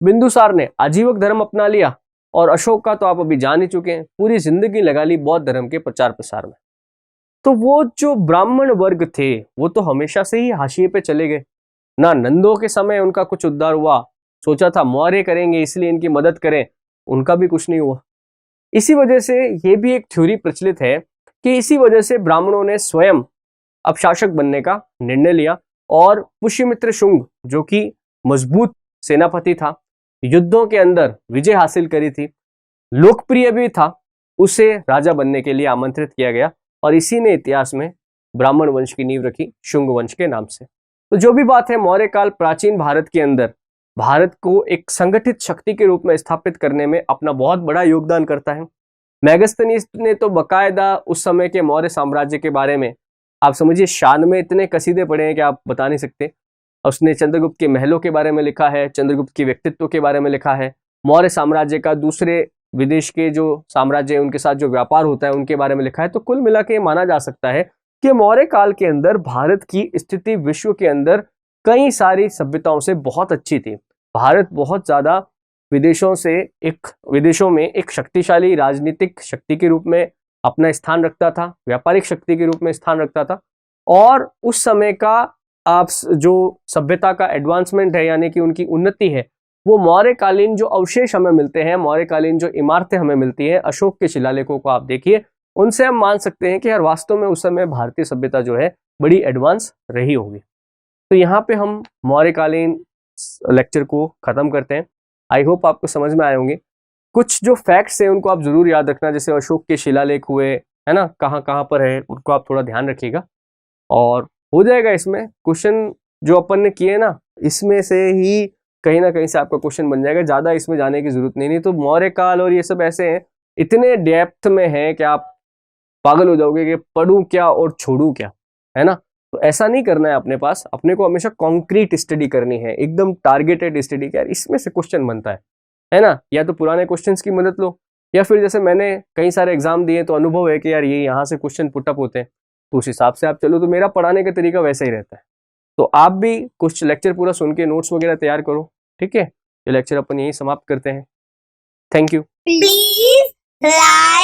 बिंदुसार ने आजीवक धर्म अपना लिया, और अशोक का तो आप अभी जान ही चुके हैं, पूरी जिंदगी लगा ली बौद्ध धर्म के प्रचार प्रसार में। तो वो जो ब्राह्मण वर्ग थे वो तो हमेशा से ही हाशिए पे चले गए ना। नंदों के समय उनका कुछ उद्धार हुआ, सोचा था मौर्य करेंगे इसलिए इनकी मदद करें, उनका भी कुछ नहीं हुआ। इसी वजह से ये भी एक थ्योरी प्रचलित है कि इसी वजह से ब्राह्मणों ने स्वयं अब शासक बनने का निर्णय लिया, और पुष्यमित्र शुंग जो कि मजबूत सेनापति था, युद्धों के अंदर विजय हासिल करी थी, लोकप्रिय भी था, उसे राजा बनने के लिए आमंत्रित किया गया, और इसी ने इतिहास में ब्राह्मण वंश की नींव रखी शुंग वंश के नाम से। तो जो भी बात है, मौर्य काल प्राचीन भारत के अंदर भारत को एक संगठित शक्ति के रूप में स्थापित करने में अपना बहुत बड़ा योगदान करता है। मेगास्थनीज ने तो बकायदा उस समय के मौर्य साम्राज्य के बारे में आप समझिए शान में इतने कसीदे पढ़े हैं कि आप बता नहीं सकते। उसने चंद्रगुप्त के महलों के बारे में लिखा है, चंद्रगुप्त के व्यक्तित्व के बारे में लिखा है, मौर्य साम्राज्य का दूसरे विदेश के जो साम्राज्य है उनके साथ जो व्यापार होता है उनके बारे में लिखा है। तो कुल मिला के माना जा सकता है कि मौर्य काल के अंदर भारत की स्थिति विश्व के अंदर कई सारी सभ्यताओं से बहुत अच्छी थी। भारत बहुत ज्यादा विदेशों में एक शक्तिशाली राजनीतिक शक्ति के रूप में अपना स्थान रखता था, व्यापारिक शक्ति के रूप में स्थान रखता था। और उस समय का आप जो सभ्यता का एडवांसमेंट है यानी कि उनकी उन्नति है, वो मौर्यकालीन जो अवशेष हमें मिलते हैं, मौर्यकालीन जो इमारतें हमें मिलती हैं, अशोक के शिलालेखों को आप देखिए, उनसे हम मान सकते हैं कि यार वास्तव में उस समय भारतीय सभ्यता जो है बड़ी एडवांस रही होगी। तो यहाँ पे हम मौर्यकालीन लेक्चर को खत्म करते हैं। आई होप आपको समझ में आए होंगे। कुछ जो फैक्ट्स हैं उनको आप जरूर याद रखना, जैसे अशोक के शिलालेख हुए है ना, कहाँ कहाँ पर है उनको आप थोड़ा ध्यान रखिएगा, और हो जाएगा। इसमें क्वेश्चन जो अपन ने किए ना, इसमें से ही कहीं ना कहीं से आपका क्वेश्चन बन जाएगा, ज्यादा इसमें जाने की जरूरत नहीं। तो मौर्य काल और ये सब ऐसे हैं, इतने डेप्थ में है कि आप पागल हो जाओगे कि पढ़ूं क्या और छोड़ूं क्या, है ना। तो ऐसा नहीं करना है अपने पास, अपने को हमेशा कॉन्क्रीट स्टडी करनी है, एकदम टारगेटेड स्टडी। यार इसमें से क्वेश्चन बनता है ना। या तो पुराने क्वेश्चंस की मदद लो, या फिर जैसे मैंने कई सारे एग्जाम दिए तो अनुभव है कि यार ये यहाँ से क्वेश्चन पुटअप होते हैं, तो उस हिसाब से आप चलो। तो मेरा पढ़ाने का तरीका वैसा ही रहता है। तो आप भी कुछ लेक्चर पूरा सुन के नोट्स वगैरह तैयार करो, ठीक है। ये लेक्चर अपन यही समाप्त करते हैं। Thank you. Please like